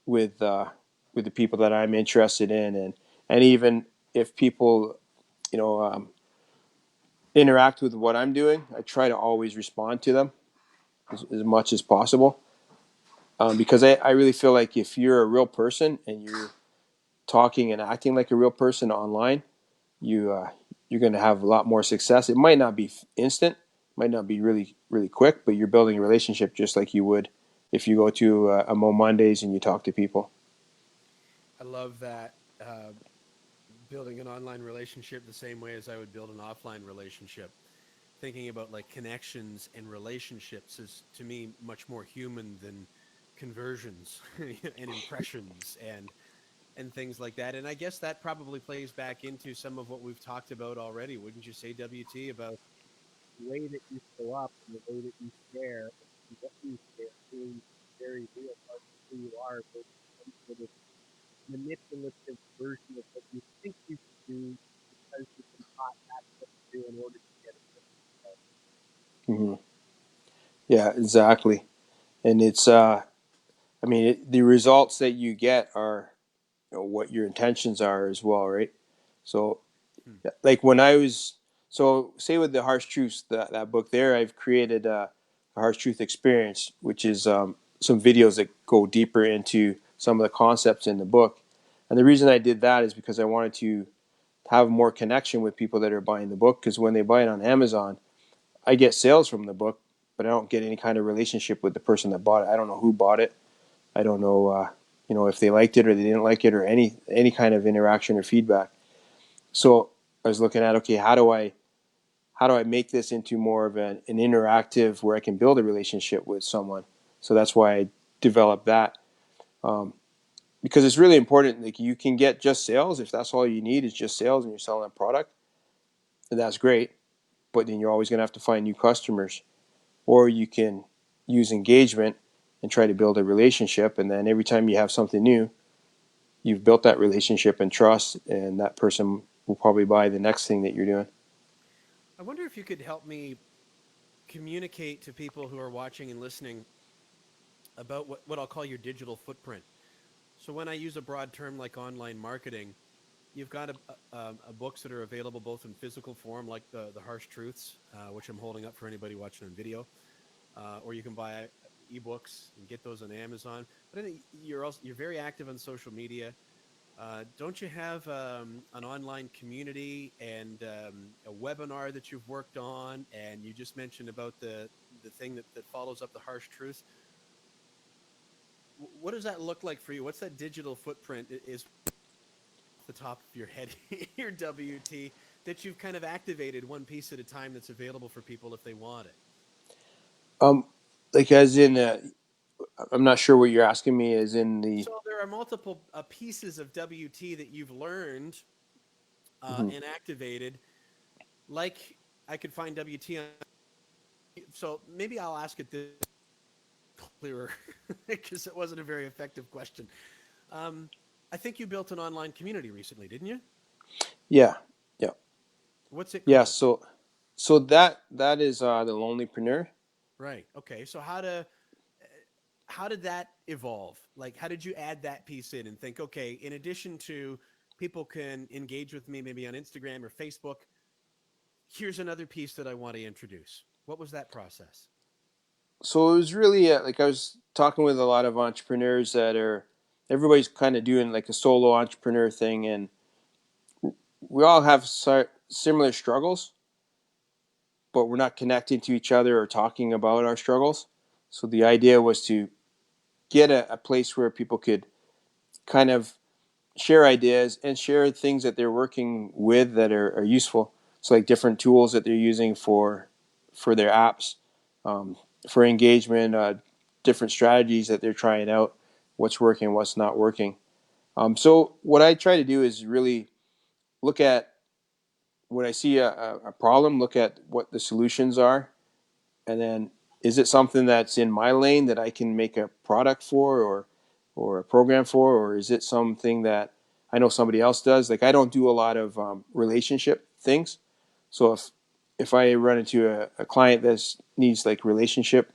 with uh, with the people that I'm interested in, and even if people, you know, interact with what I'm doing, I try to always respond to them as much as possible. Because I really feel like if you're a real person and you're talking and acting like a real person online, you're going to have a lot more success. It might not be instant, might not be really quick, but you're building a relationship just like you would if you go to a momondays and you talk to people. I love that. Building an online relationship the same way as I would build an offline relationship. Thinking about like connections and relationships is to me much more human than conversions and impressions and things like that. And I guess that probably plays back into some of what we've talked about already, wouldn't you say, WT, about the way that you show up and the way that you share and what you share being very real part of who you are versus some sort of manipulative version of what you think you should do because you've been taught that's what to do in order to get it. Hmm. Yeah, exactly. And it's I mean, the results that you get are, what your intentions are as well, right? So, Hmm. like when I was, so say with the harsh truths, that book there, I've created a harsh truth experience, which is some videos that go deeper into some of the concepts in the book. And the reason I did that is because I wanted to have more connection with people that are buying the book. Because when they buy it on Amazon, I get sales from the book, but I don't get any kind of relationship with the person that bought it. I don't know who bought it. I don't know, if they liked it or they didn't like it, or any kind of interaction or feedback. So I was looking at, okay, how do I make this into more of an interactive where I can build a relationship with someone? So that's why I developed that, um, because it's really important. Like, you can get just sales if that's all you need is just sales and you're selling a product, and that's great. But then you're always going to have to find new customers, or you can use engagement and try to build a relationship. And then every time you have something new, you've built that relationship and trust, and that person will probably buy the next thing that you're doing. I wonder if you could help me communicate to people who are watching and listening about what I'll call your digital footprint. So when I use a broad term like online marketing, you've got books that are available both in physical form, like the Harsh Truths, which I'm holding up for anybody watching on video, or you can buy ebooks and get those on Amazon. But I think you're very active on social media. Don't you have an online community and a webinar that you've worked on? And you just mentioned about the thing that follows up the Harsh Truths. What does that look like for you? What's that digital footprint? Is off the top of your head here, WT, that you've kind of activated one piece at a time that's available for people if they want it? Um, like, as in, I'm not sure what you're asking me. As in the. So there are multiple pieces of WT that you've learned Mhm. and activated. Like I could find WT on. So maybe I'll ask it this clearer because it wasn't a very effective question. Um, I think you built an online community recently, didn't you? Yeah, yeah, What's it yeah. called? So that is the lonelypreneur. Right. Okay. So how did that evolve? Like, how did you add that piece in and think, okay, in addition to people can engage with me maybe on Instagram or Facebook, here's another piece that I want to introduce. What was that process? So it was really, like, I was talking with a lot of entrepreneurs that are, everybody's kind of doing like a solo entrepreneur thing, and we all have similar struggles, but we're not connecting to each other or talking about our struggles. So the idea was to get a place where people could kind of share ideas and share things that they're working with that are useful. So, like, different tools that they're using for their apps, for engagement, different strategies that they're trying out, what's working, what's not working. So what I try to do is really look at, when I see a problem, look at what the solutions are, and then, is it something that's in my lane that I can make a product for, or a program for, or is it something that I know somebody else does? Like, I don't do a lot of relationship things. So if I run into a client that needs like relationship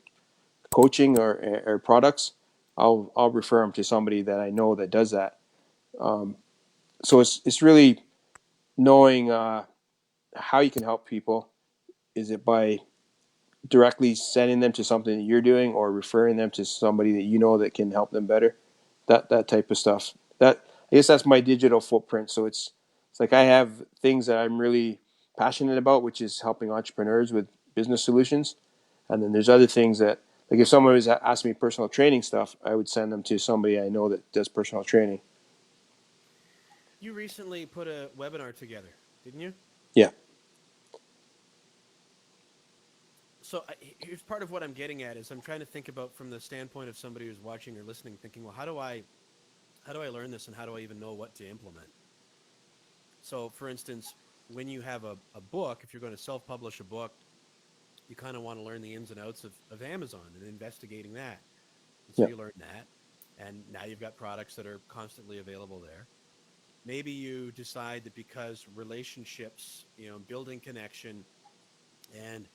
coaching or products, I'll refer them to somebody that I know that does that. So it's really knowing how you can help people Is it by directly sending them to something that you're doing, or referring them to somebody that you know that can help them better? That type of stuff. That, I guess that's my digital footprint. So it's like I have things that I'm really passionate about, which is helping entrepreneurs with business solutions. And then there's other things that, like if someone was asking me personal training stuff, I would send them to somebody I know that does personal training. You recently put a webinar together, didn't you? Yeah. So here's part of what I'm getting at is I'm trying to think about from the standpoint of somebody who's watching or listening, thinking, well, how do I learn this and how do I even know what to implement? So, for instance, when you have a book, if you're going to self-publish a book, you kind of want to learn the ins and outs of Amazon and investigating that. And so Yeah. you learn that, and now you've got products that are constantly available there. Maybe you decide that because relationships, building connection and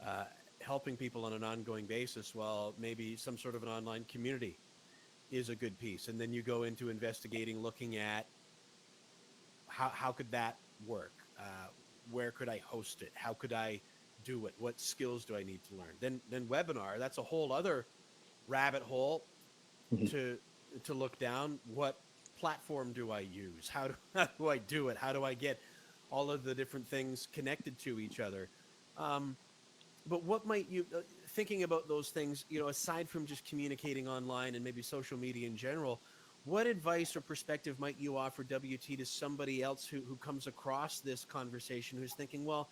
uh, helping people on an ongoing basis, well, maybe some sort of an online community is a good piece. And then you go into investigating, looking at how could that work? Where could I host it? How could I do it? What skills do I need to learn? Then webinar, that's a whole other rabbit hole Mhm. to to look down. What platform do I use? How do I do it? How do I get all of the different things connected to each other? Um, but what might you thinking about those things, aside from just communicating online and maybe social media in general, what advice or perspective might you offer, WT, to somebody else who comes across this conversation, who's thinking, well,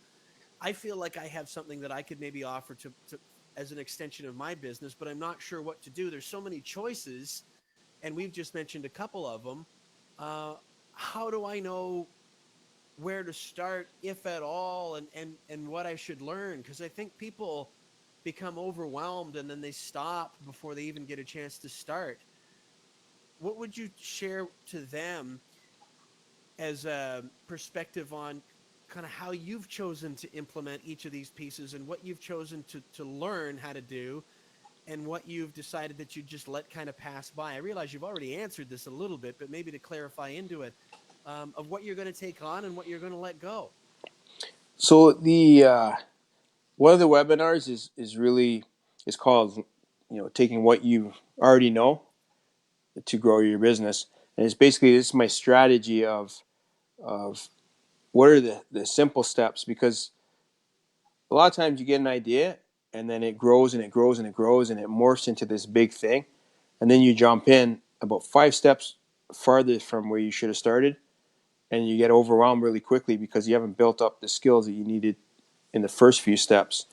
I feel like I have something that I could maybe offer to as an extension of my business, but I'm not sure what to do. There's so many choices, and we've just mentioned a couple of them. uh, how do I know where to start, if at all, and what I should learn? Because I think people become overwhelmed and then they stop before they even get a chance to start. What would you share to them as a perspective on kind of how you've chosen to implement each of these pieces and what you've chosen to learn how to do and what you've decided that you just let kind of pass by? I realize you've already answered this a little bit, but maybe to clarify into it, of what you're going to take on and what you're going to let go. So the one of the webinars is really, is called, taking what you already know to grow your business. And it's basically, this is my strategy of what are the simple steps, because a lot of times you get an idea and then it grows and it grows and it grows and it morphs into this big thing, and then you jump in about 5 steps farther from where you should have started, and you get overwhelmed really quickly because you haven't built up the skills that you needed in the first few steps.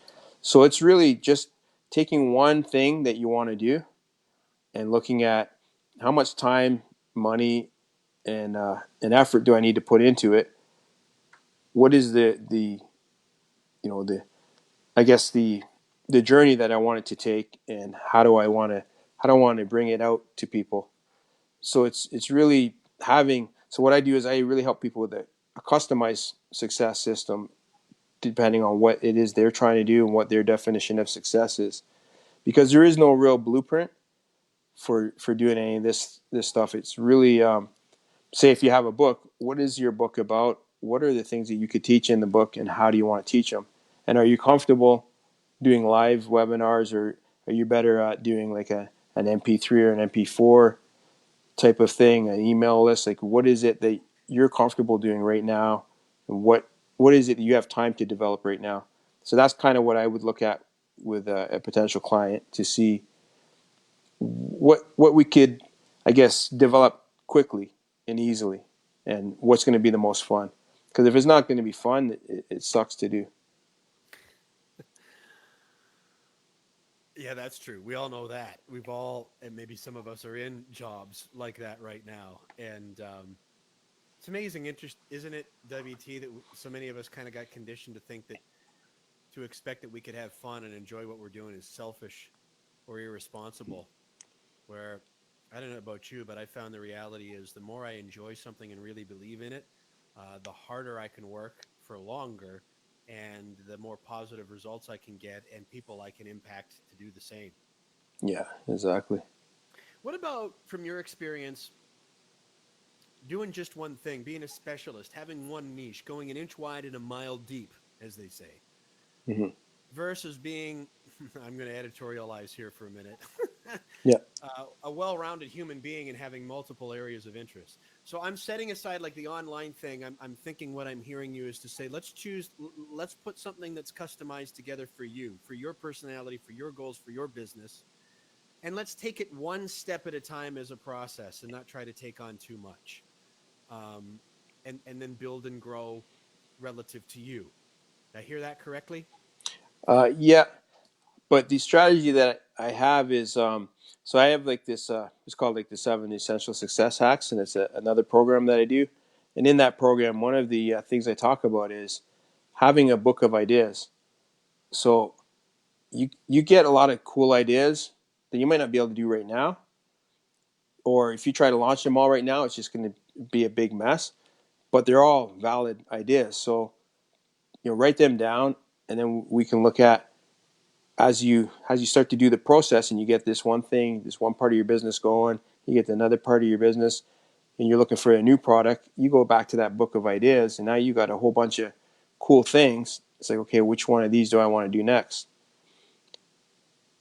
So it's really just taking one thing that you want to do and looking at how much time, money, and effort do I need to put into it. What is the the I guess the journey that I want it to take, and how do I want to bring it out to people. So it's really having. So what I do is I really help people with a customized success system, depending on what it is they're trying to do and what their definition of success is, because there is no real blueprint for doing any of this stuff. It's really, say if you have a book, what is your book about? What are the things that you could teach in the book, and how do you want to teach them? And are you comfortable doing live webinars, or are you better at doing like an MP3 or an MP4 type of thing, an email list? Like, what is it that you're comfortable doing right now, and what is it that you have time to develop right now? So that's kind of what I would look at with a potential client, to see what we could, I guess, develop quickly and easily, and what's going to be the most fun. Because if it's not going to be fun, it sucks to do. Yeah, that's true. We all know that. We've all, and maybe some of us are in jobs like that right now. And it's amazing, interest, isn't it, WT, that so many of us kind of got conditioned to think that to expect that we could have fun and enjoy what we're doing is selfish or irresponsible. Where I don't know about you, but I found the reality is the more I enjoy something and really believe in it, the harder I can work for longer, and the more positive results I can get and people I can impact to do the same. Yeah, exactly. What about from your experience doing just one thing, being a specialist, having one niche, going an inch wide and a mile deep, as they say? Hmm. versus being, I'm going to editorialize here for a minute, Yeah. a well-rounded human being and having multiple areas of interest. So I'm setting aside like the online thing. I'm thinking what I'm hearing you is to say, let's put something that's customized together for you, for your personality, for your goals, for your business. And let's take it one step at a time as a process and not try to take on too much. Um, and then build and grow relative to you. Did I hear that correctly? Yeah. But the strategy that I have is so I have like this. It's called like the 7 Essential Success Hacks, and it's another program that I do. And in that program, one of the things I talk about is having a book of ideas. So you get a lot of cool ideas that you might not be able to do right now, or if you try to launch them all right now, it's just going to be a big mess. But they're all valid ideas. So write them down, and then we can look at as you start to do the process, and you get this one thing, this one part of your business going, you get another part of your business, and you're looking for a new product. You go back to that book of ideas, and now you got a whole bunch of cool things. It's like, okay, which one of these do I want to do next?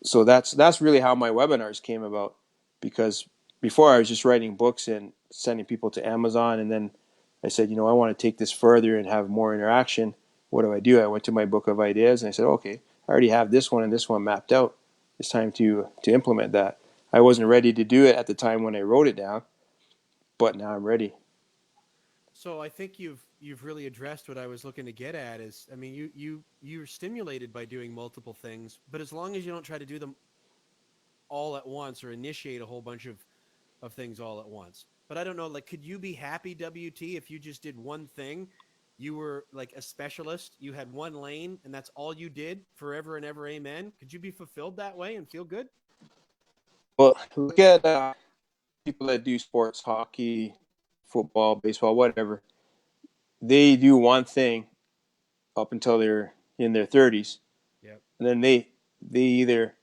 So that's really how my webinars came about, because before I was just writing books and sending people to Amazon, and then I said, I want to take this further and have more interaction. What do? I went to my book of ideas and I said, okay, I already have this one and this one mapped out. It's time to implement that. I wasn't ready to do it at the time when I wrote it down, but now I'm ready. So I think you've really addressed what I was looking to get at is, I mean, you're stimulated by doing multiple things, but as long as you don't try to do them all at once or initiate a whole bunch of things all at once. But I don't know, like, could you be happy, WT, if you just did one thing? You were like a specialist, you had one lane, and that's all you did forever and ever, amen. Could you be fulfilled that way and feel good? Well, look at people that do sports, hockey, football, baseball, whatever. They do one thing up until they're in their 30s, Yep. and then they either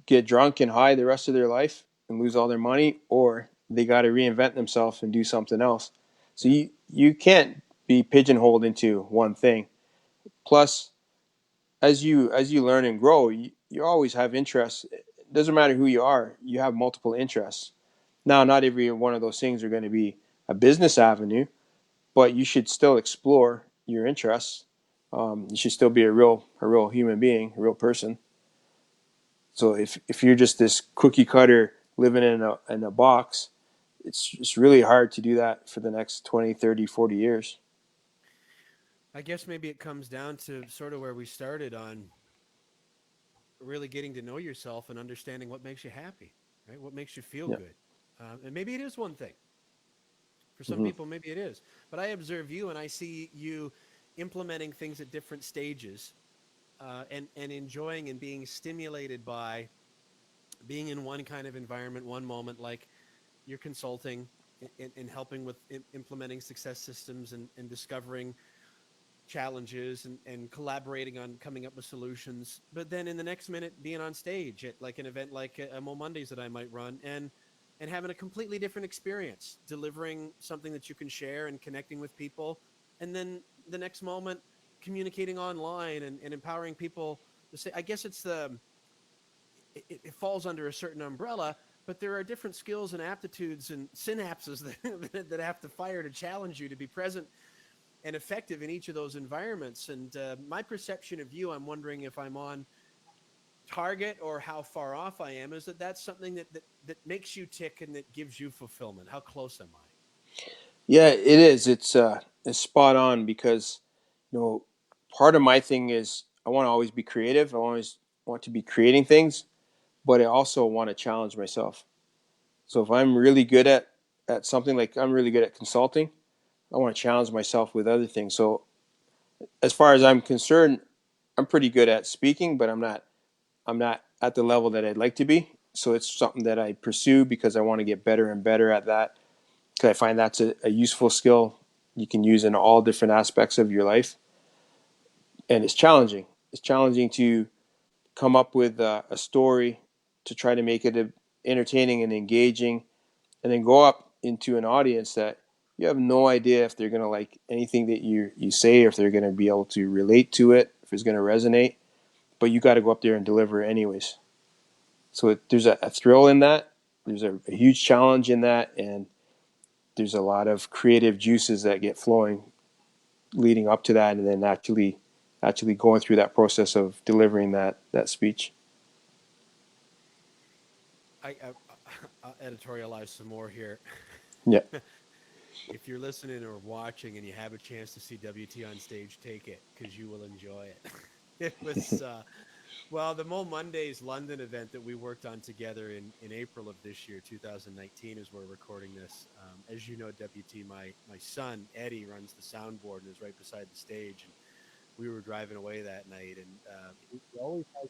get drunk and high the rest of their life and lose all their money, or they got to reinvent themselves and do something else. So Yep. you can't be pigeonholed into one thing. Plus, as you learn and grow, you always have interests. It doesn't matter who you are, you have multiple interests. Now, not every one of those things are going to be a business avenue, but you should still explore your interests. You should still be a real human being, a real person. So if you're just this cookie cutter living in a box, it's really hard to do that for the next 20, 30, 40 years. I guess maybe it comes down to sort of where we started on really getting to know yourself and understanding what makes you happy, right? What makes you feel Yeah. good. And maybe it is one thing. For some Hmm. people, maybe it is. But I observe you and I see you implementing things at different stages, and enjoying and being stimulated by being in one kind of environment, one moment, like you're consulting and helping with implementing success systems and discovering challenges and collaborating on coming up with solutions. But then in the next minute, being on stage at like an event like a momondays that I might run, and having a completely different experience, delivering something that you can share and connecting with people. And then the next moment, communicating online and empowering people to say, I guess it falls under a certain umbrella, but there are different skills and aptitudes and synapses that have to fire to challenge you to be present and effective in each of those environments. And my perception of you, I'm wondering if I'm on target or how far off I am, is that's something that makes you tick and that gives you fulfillment. How close am I? Yeah, it is. It's spot on, because you know part of my thing is I want to always be creative. I always want to be creating things, but I also want to challenge myself. So if I'm really good at something, like I'm really good at consulting, I want to challenge myself with other things. So as far as I'm concerned, I'm pretty good at speaking, but I'm not at the level that I'd like to be. So it's something that I pursue because I want to get better and better at that. Because I find that's a useful skill you can use in all different aspects of your life, and it's challenging. It's challenging to come up with a story to try to make it entertaining and engaging, and then go up into an audience that you have no idea if they're going to like anything that you say, or if they're going to be able to relate to it, if it's going to resonate, but you got to go up there and deliver anyways. So there's a thrill in that. There's a huge challenge in that, and there's a lot of creative juices that get flowing leading up to that, and then actually going through that process of delivering that speech. I'll editorialize some more here. Yeah. If you're listening or watching and you have a chance to see WT on stage, take it because you will enjoy it. It was well, the Mo Mondays London event that we worked on together in April of this year, 2019, as we're recording this. As you know, WT, my son Eddie runs the soundboard and is right beside the stage, and we were driving away that night, and he always has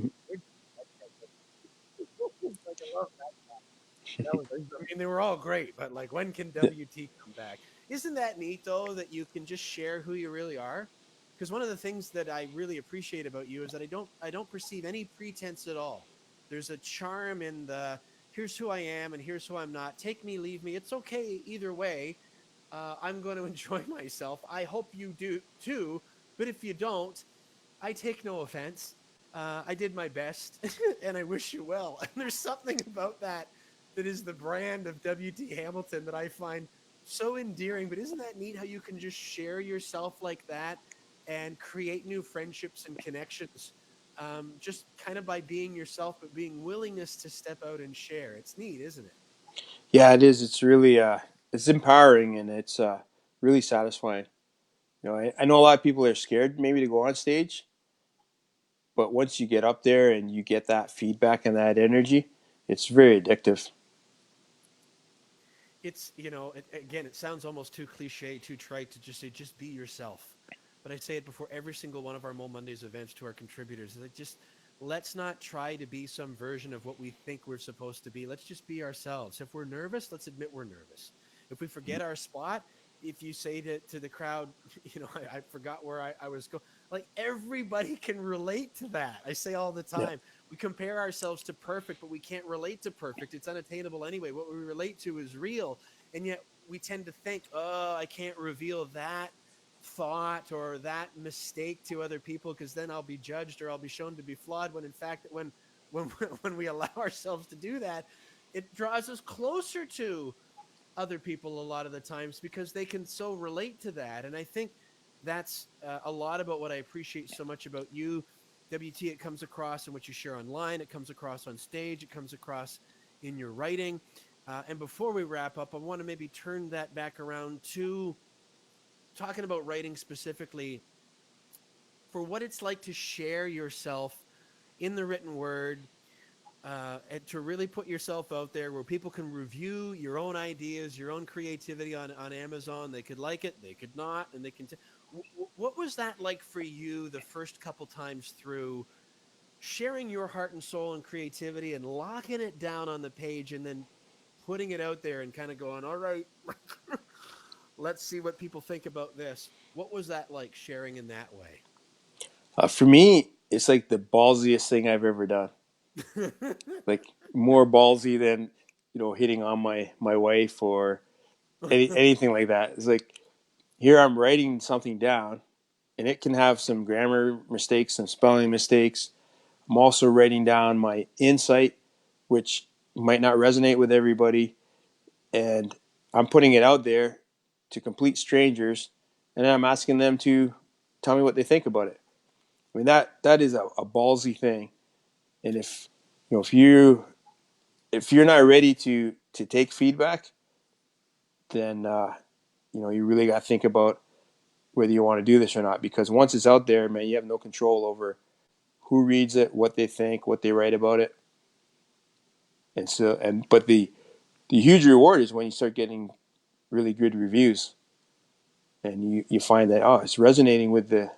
like I love that was, I mean, they were all great, but like, when can WT come back? Isn't that neat though, that you can just share who you really are? Because one of the things that I really appreciate about you is that I don't perceive any pretense at all. There's a charm in the here's who I am and here's who I'm not. Take me, leave me. It's okay either way. I'm going to enjoy myself. I hope you do too. But if you don't, I take no offense. I did my best, and I wish you well. And there's something about that that is the brand of WT Hamilton that I find so endearing. But isn't that neat how you can just share yourself like that and create new friendships and connections, just kind of by being yourself, but being willingness to step out and share? It's neat, isn't it? Yeah, it is. It's really it's empowering, and it's really satisfying. I know a lot of people are scared maybe to go on stage, but once you get up there and you get that feedback and that energy, it's very addictive. It's, again, it sounds almost too cliche, too trite to just say just be yourself, but I say it before every single one of our Mo Mondays events to our contributors, like, just let's not try to be some version of what we think we're supposed to be. Let's just be ourselves. If we're nervous, let's admit we're nervous. If we forget our spot, if you say to the crowd, I forgot where I was going, like, everybody can relate to that. I say all the Yeah. time, we compare ourselves to perfect, but we can't relate to perfect. It's unattainable anyway. What we relate to is real. And yet we tend to think, oh, I can't reveal that thought or that mistake to other people because then I'll be judged or I'll be shown to be flawed. When in fact, when when we allow ourselves to do that, it draws us closer to other people a lot of the times because they can so relate to that. And I think that's a lot about what I appreciate so much about you, WT. It comes across in what you share online, it comes across on stage, it comes across in your writing. And before we wrap up, I want to maybe turn that back around to talking about writing specifically, for what it's like to share yourself in the written word, and to really put yourself out there where people can review your own ideas, your own creativity on Amazon. They could like it, they could not, and they can. What was that like for you the first couple times through sharing your heart and soul and creativity and locking it down on the page and then putting it out there and kind of going, all right, let's see what people think about this? What was that like sharing in that way? For me, it's like the ballsiest thing I've ever done. Like more ballsy than hitting on my wife or anything like that. It's like here I'm writing something down, and it can have some grammar mistakes, some spelling mistakes. I'm also writing down my insight, which might not resonate with everybody, and I'm putting it out there to complete strangers, and then I'm asking them to tell me what they think about it. I mean that is a ballsy thing, and if you're not ready to take feedback, then you really got to think about whether you want to do this or not. Because once it's out there, man, you have no control over who reads it, what they think, what they write about it, but the huge reward is when you start getting really good reviews, and you find that it's resonating with a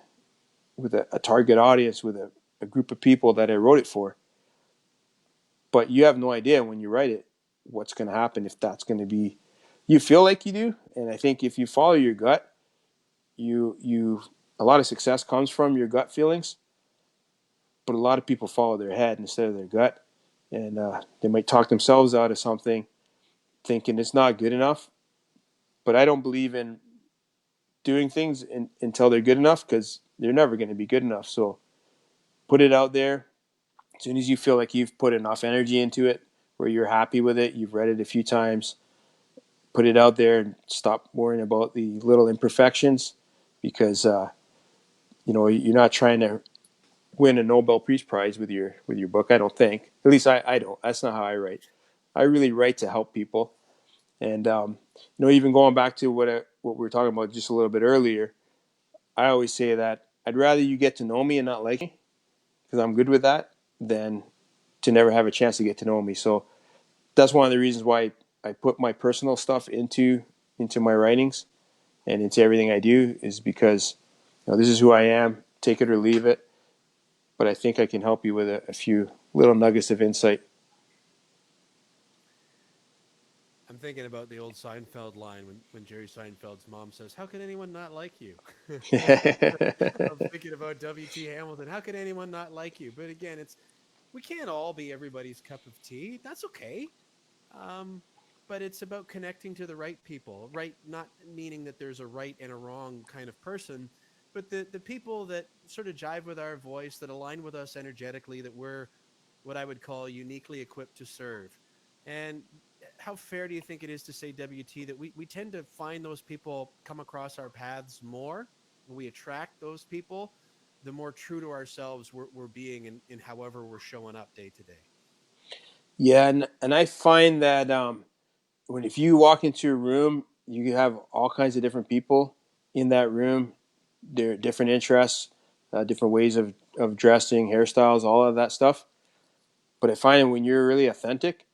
target audience, with a group of people that I wrote it for. But you have no idea when you write it what's going to happen, if that's going to be, you feel like you do. And I think if you follow your gut, you a lot of success comes from your gut feelings. But a lot of people follow their head instead of their gut, and they might talk themselves out of something thinking it's not good enough. But I don't believe in doing things until they're good enough, because they're never going to be good enough. So put it out there. As soon as you feel like you've put enough energy into it, where you're happy with it, you've read it a few times, put it out there and stop worrying about the little imperfections, because you're not trying to win a Nobel Peace Prize with your book. I don't think. At least I don't. That's not how I write. I really write to help people. And even going back to what we were talking about just a little bit earlier, I always say that I'd rather you get to know me and not like me, because I'm good with that, than to never have a chance to get to know me. So that's one of the reasons why I put my personal stuff into my writings and into everything I do, is because this is who I am. Take it or leave it. But I think I can help you with a few little nuggets of insight. I'm thinking about the old Seinfeld line when Jerry Seinfeld's mom says, "How could anyone not like you?" I'm thinking about W.T. Hamilton. How could anyone not like you? But again, we can't all be everybody's cup of tea. That's okay. Um, but it's about connecting to the right people, right? Not meaning that there's a right and a wrong kind of person, but the people that sort of jive with our voice, that align with us energetically, that we're what I would call uniquely equipped to serve. And how fair do you think it is to say, WT, that we tend to find those people come across our paths more? We attract those people, the more true to ourselves we're being in however we're showing up day to day. Yeah, and I find that if you walk into a room, you have all kinds of different people in that room. Their different interests, different ways of dressing, hairstyles, all of that stuff. But I find when you're really authentic,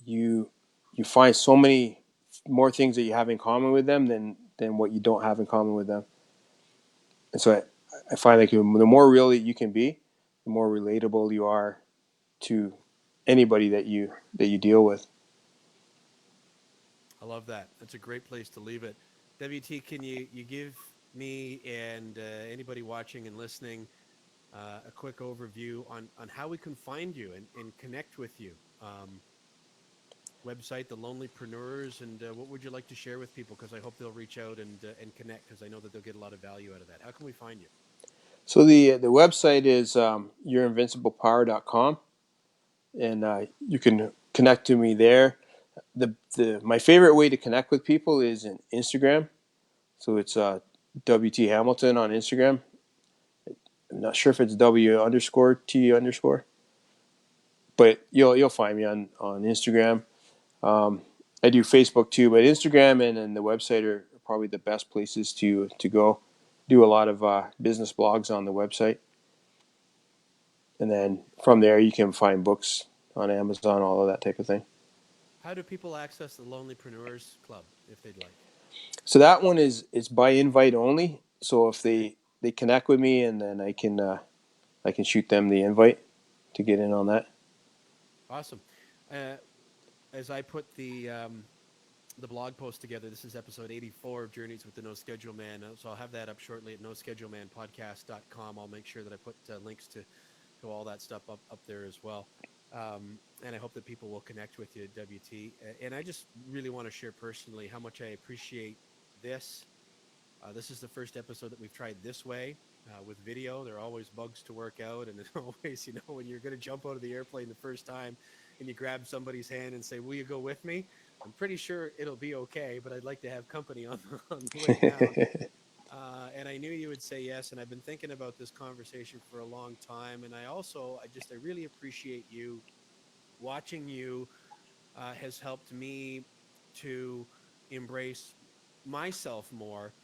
you you find so many more things that you have in common with them than what you don't have in common with them. And so I find like the more real that you can be, the more relatable you are to anybody that you deal with. I love that. That's a great place to leave it. WT, can you give me and anybody watching and listening a quick overview on how we can find you and connect with you? Website, the Lonelypreneurs, and what would you like to share with people? Because I hope they'll reach out and connect, because I know that they'll get a lot of value out of that. How can we find you? So the website is yourinvinciblepower.com, and you can connect to me there. The my favorite way to connect with people is in Instagram. So it's WT Hamilton on Instagram. I'm not sure if it's W underscore T underscore, but you'll find me on Instagram. I do Facebook too, but Instagram and the website are probably the best places to go. Do a lot of business blogs on the website, and then from there you can find books on Amazon, all of that type of thing. How do people access the Lonelypreneurs Club if they'd like? So that one is it's by invite only. So if Okay, they connect with me, and then I can shoot them the invite to get in on that. awesome. Uh, as I put the blog post together, this is episode 84 of Journeys with the No Schedule Man. So I'll have that up shortly at noschedulemanpodcast.com. I'll make sure that I put links to all that stuff up there as well. And I hope that people will connect with you, WT. And I just really want to share personally how much I appreciate this. This is the first episode that we've tried this way with video. There are always bugs to work out. And there's always, when you're going to jump out of the airplane the first time and you grab somebody's hand and say, "Will you go with me?" I'm pretty sure it'll be okay, but I'd like to have company on the way down. And I knew you would say yes. And I've been thinking about this conversation for a long time. And I really appreciate you. Watching you has helped me to embrace myself more,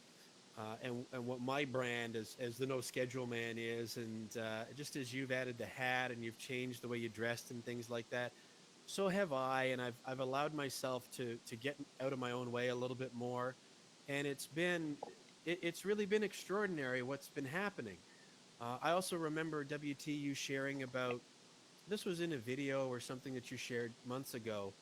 and what my brand as the No Schedule Man is. And just as you've added the hat and you've changed the way you dressed and things like that, so have I. And I've allowed myself to get out of my own way a little bit more. And it's really been extraordinary what's been happening. I also remember, WTU, sharing about, this was in a video or something that you shared months ago,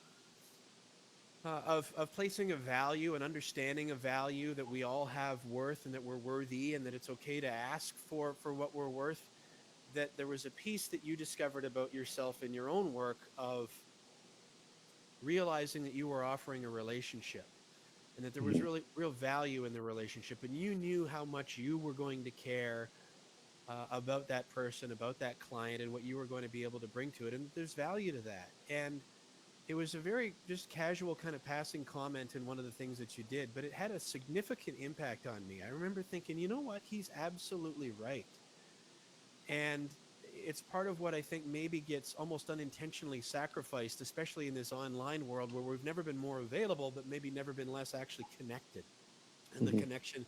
of placing a value, an understanding of value, that we all have worth and that we're worthy and that it's okay to ask for what we're worth. That there was a piece that you discovered about yourself in your own work of realizing that you were offering a relationship. and that there was Mhm. really real value in the relationship, and you knew how much you were going to care about that person, about that client, and what you were going to be able to bring to it, and there's value to that. And it was a very just casual kind of passing comment in one of the things that you did, but it had a significant impact on me. I remember thinking, you know what, he's absolutely right. And it's part of what I think maybe gets almost unintentionally sacrificed, especially in this online world where we've never been more available, but maybe never been less actually connected. And the Mhm. connection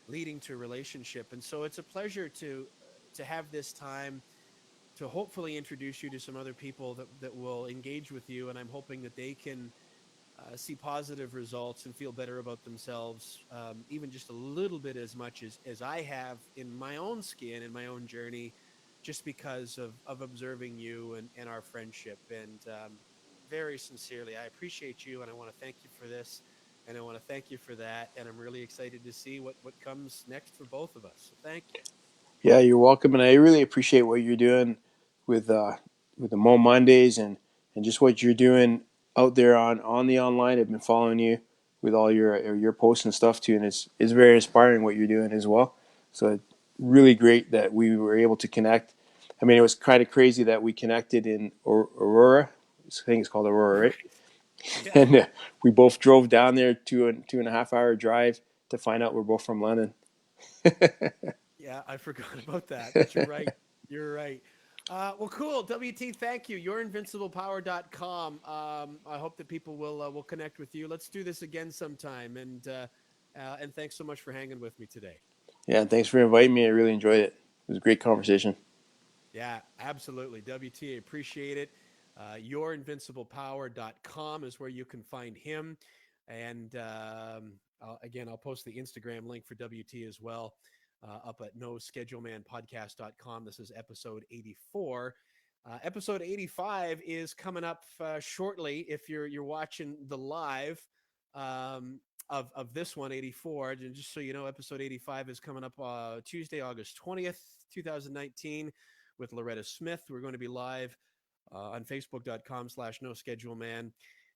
leading to a relationship. And so it's a pleasure to have this time to hopefully introduce you to some other people that will engage with you. And I'm hoping that they can see positive results and feel better about themselves, even just a little bit as much as I have in my own skin and my own journey, just because of observing you and our friendship. And very sincerely, I appreciate you, and I want to thank you for this, and I want to thank you for that, and I'm really excited to see what comes next for both of us. So thank you. Yeah, you're welcome, and I really appreciate what you're doing with with the Mo Mondays and just what you're doing out there on the online. I've been following you with all your posts and stuff too, and it's very inspiring what you're doing as well. So really great that we were able to connect. I mean, it was kind of crazy that we connected in Aurora. I think it's called Aurora, right? Right. Yeah. And we both drove down there 2.5 hour drive to find out we're both from London. Yeah, I forgot about that, but you're right. You're right. Well, cool. WT, thank you. Yourinvinciblepower.com. I hope that people will connect with you. Let's do this again sometime. And thanks so much for hanging with me today. Yeah, thanks for inviting me. I really enjoyed it. It was a great conversation. Yeah, absolutely. WT, appreciate it. Yourinvinciblepower.com is where you can find him. And again, I'll post the Instagram link for WT as well up at noschedulemanpodcast.com. This is episode 84. Episode 85 is coming up shortly if you're watching the live of this one, 84. And just so you know, episode 85 is coming up Tuesday, August 20th, 2019 with Loretta Smith. We're going to be live on facebook.com/no schedule man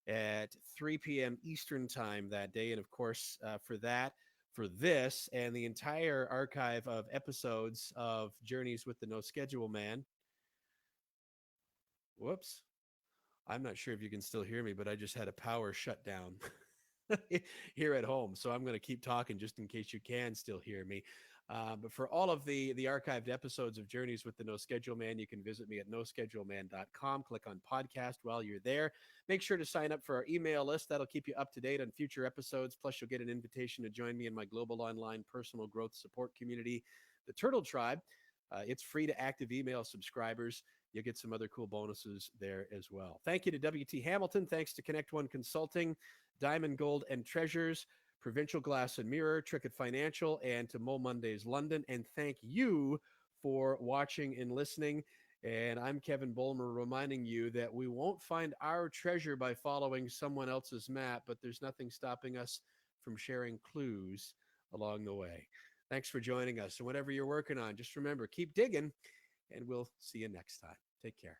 at 3 p.m. Eastern time that day. And of course, for this and the entire archive of episodes of Journeys with the No Schedule Man. Whoops. I'm not sure if you can still hear me, but I just had a power shutdown here at home. So I'm going to keep talking just in case you can still hear me. But for all of the archived episodes of Journeys with the No Schedule Man, you can visit me at noscheduleman.com. Click on podcast while you're there. Make sure to sign up for our email list. That'll keep you up to date on future episodes. Plus, you'll get an invitation to join me in my global online personal growth support community, the Turtle Tribe. It's free to active email subscribers. You'll get some other cool bonuses there as well. Thank you to WT Hamilton. Thanks to Connect One Consulting, Diamond, Gold, and Treasures, Provincial Glass and Mirror, Trickett Financial, and to Mo Mondays London. And thank you for watching and listening. And I'm Kevin Bulmer reminding you that we won't find our treasure by following someone else's map, but there's nothing stopping us from sharing clues along the way. Thanks for joining us. And whatever you're working on, just remember, keep digging, and we'll see you next time. Take care.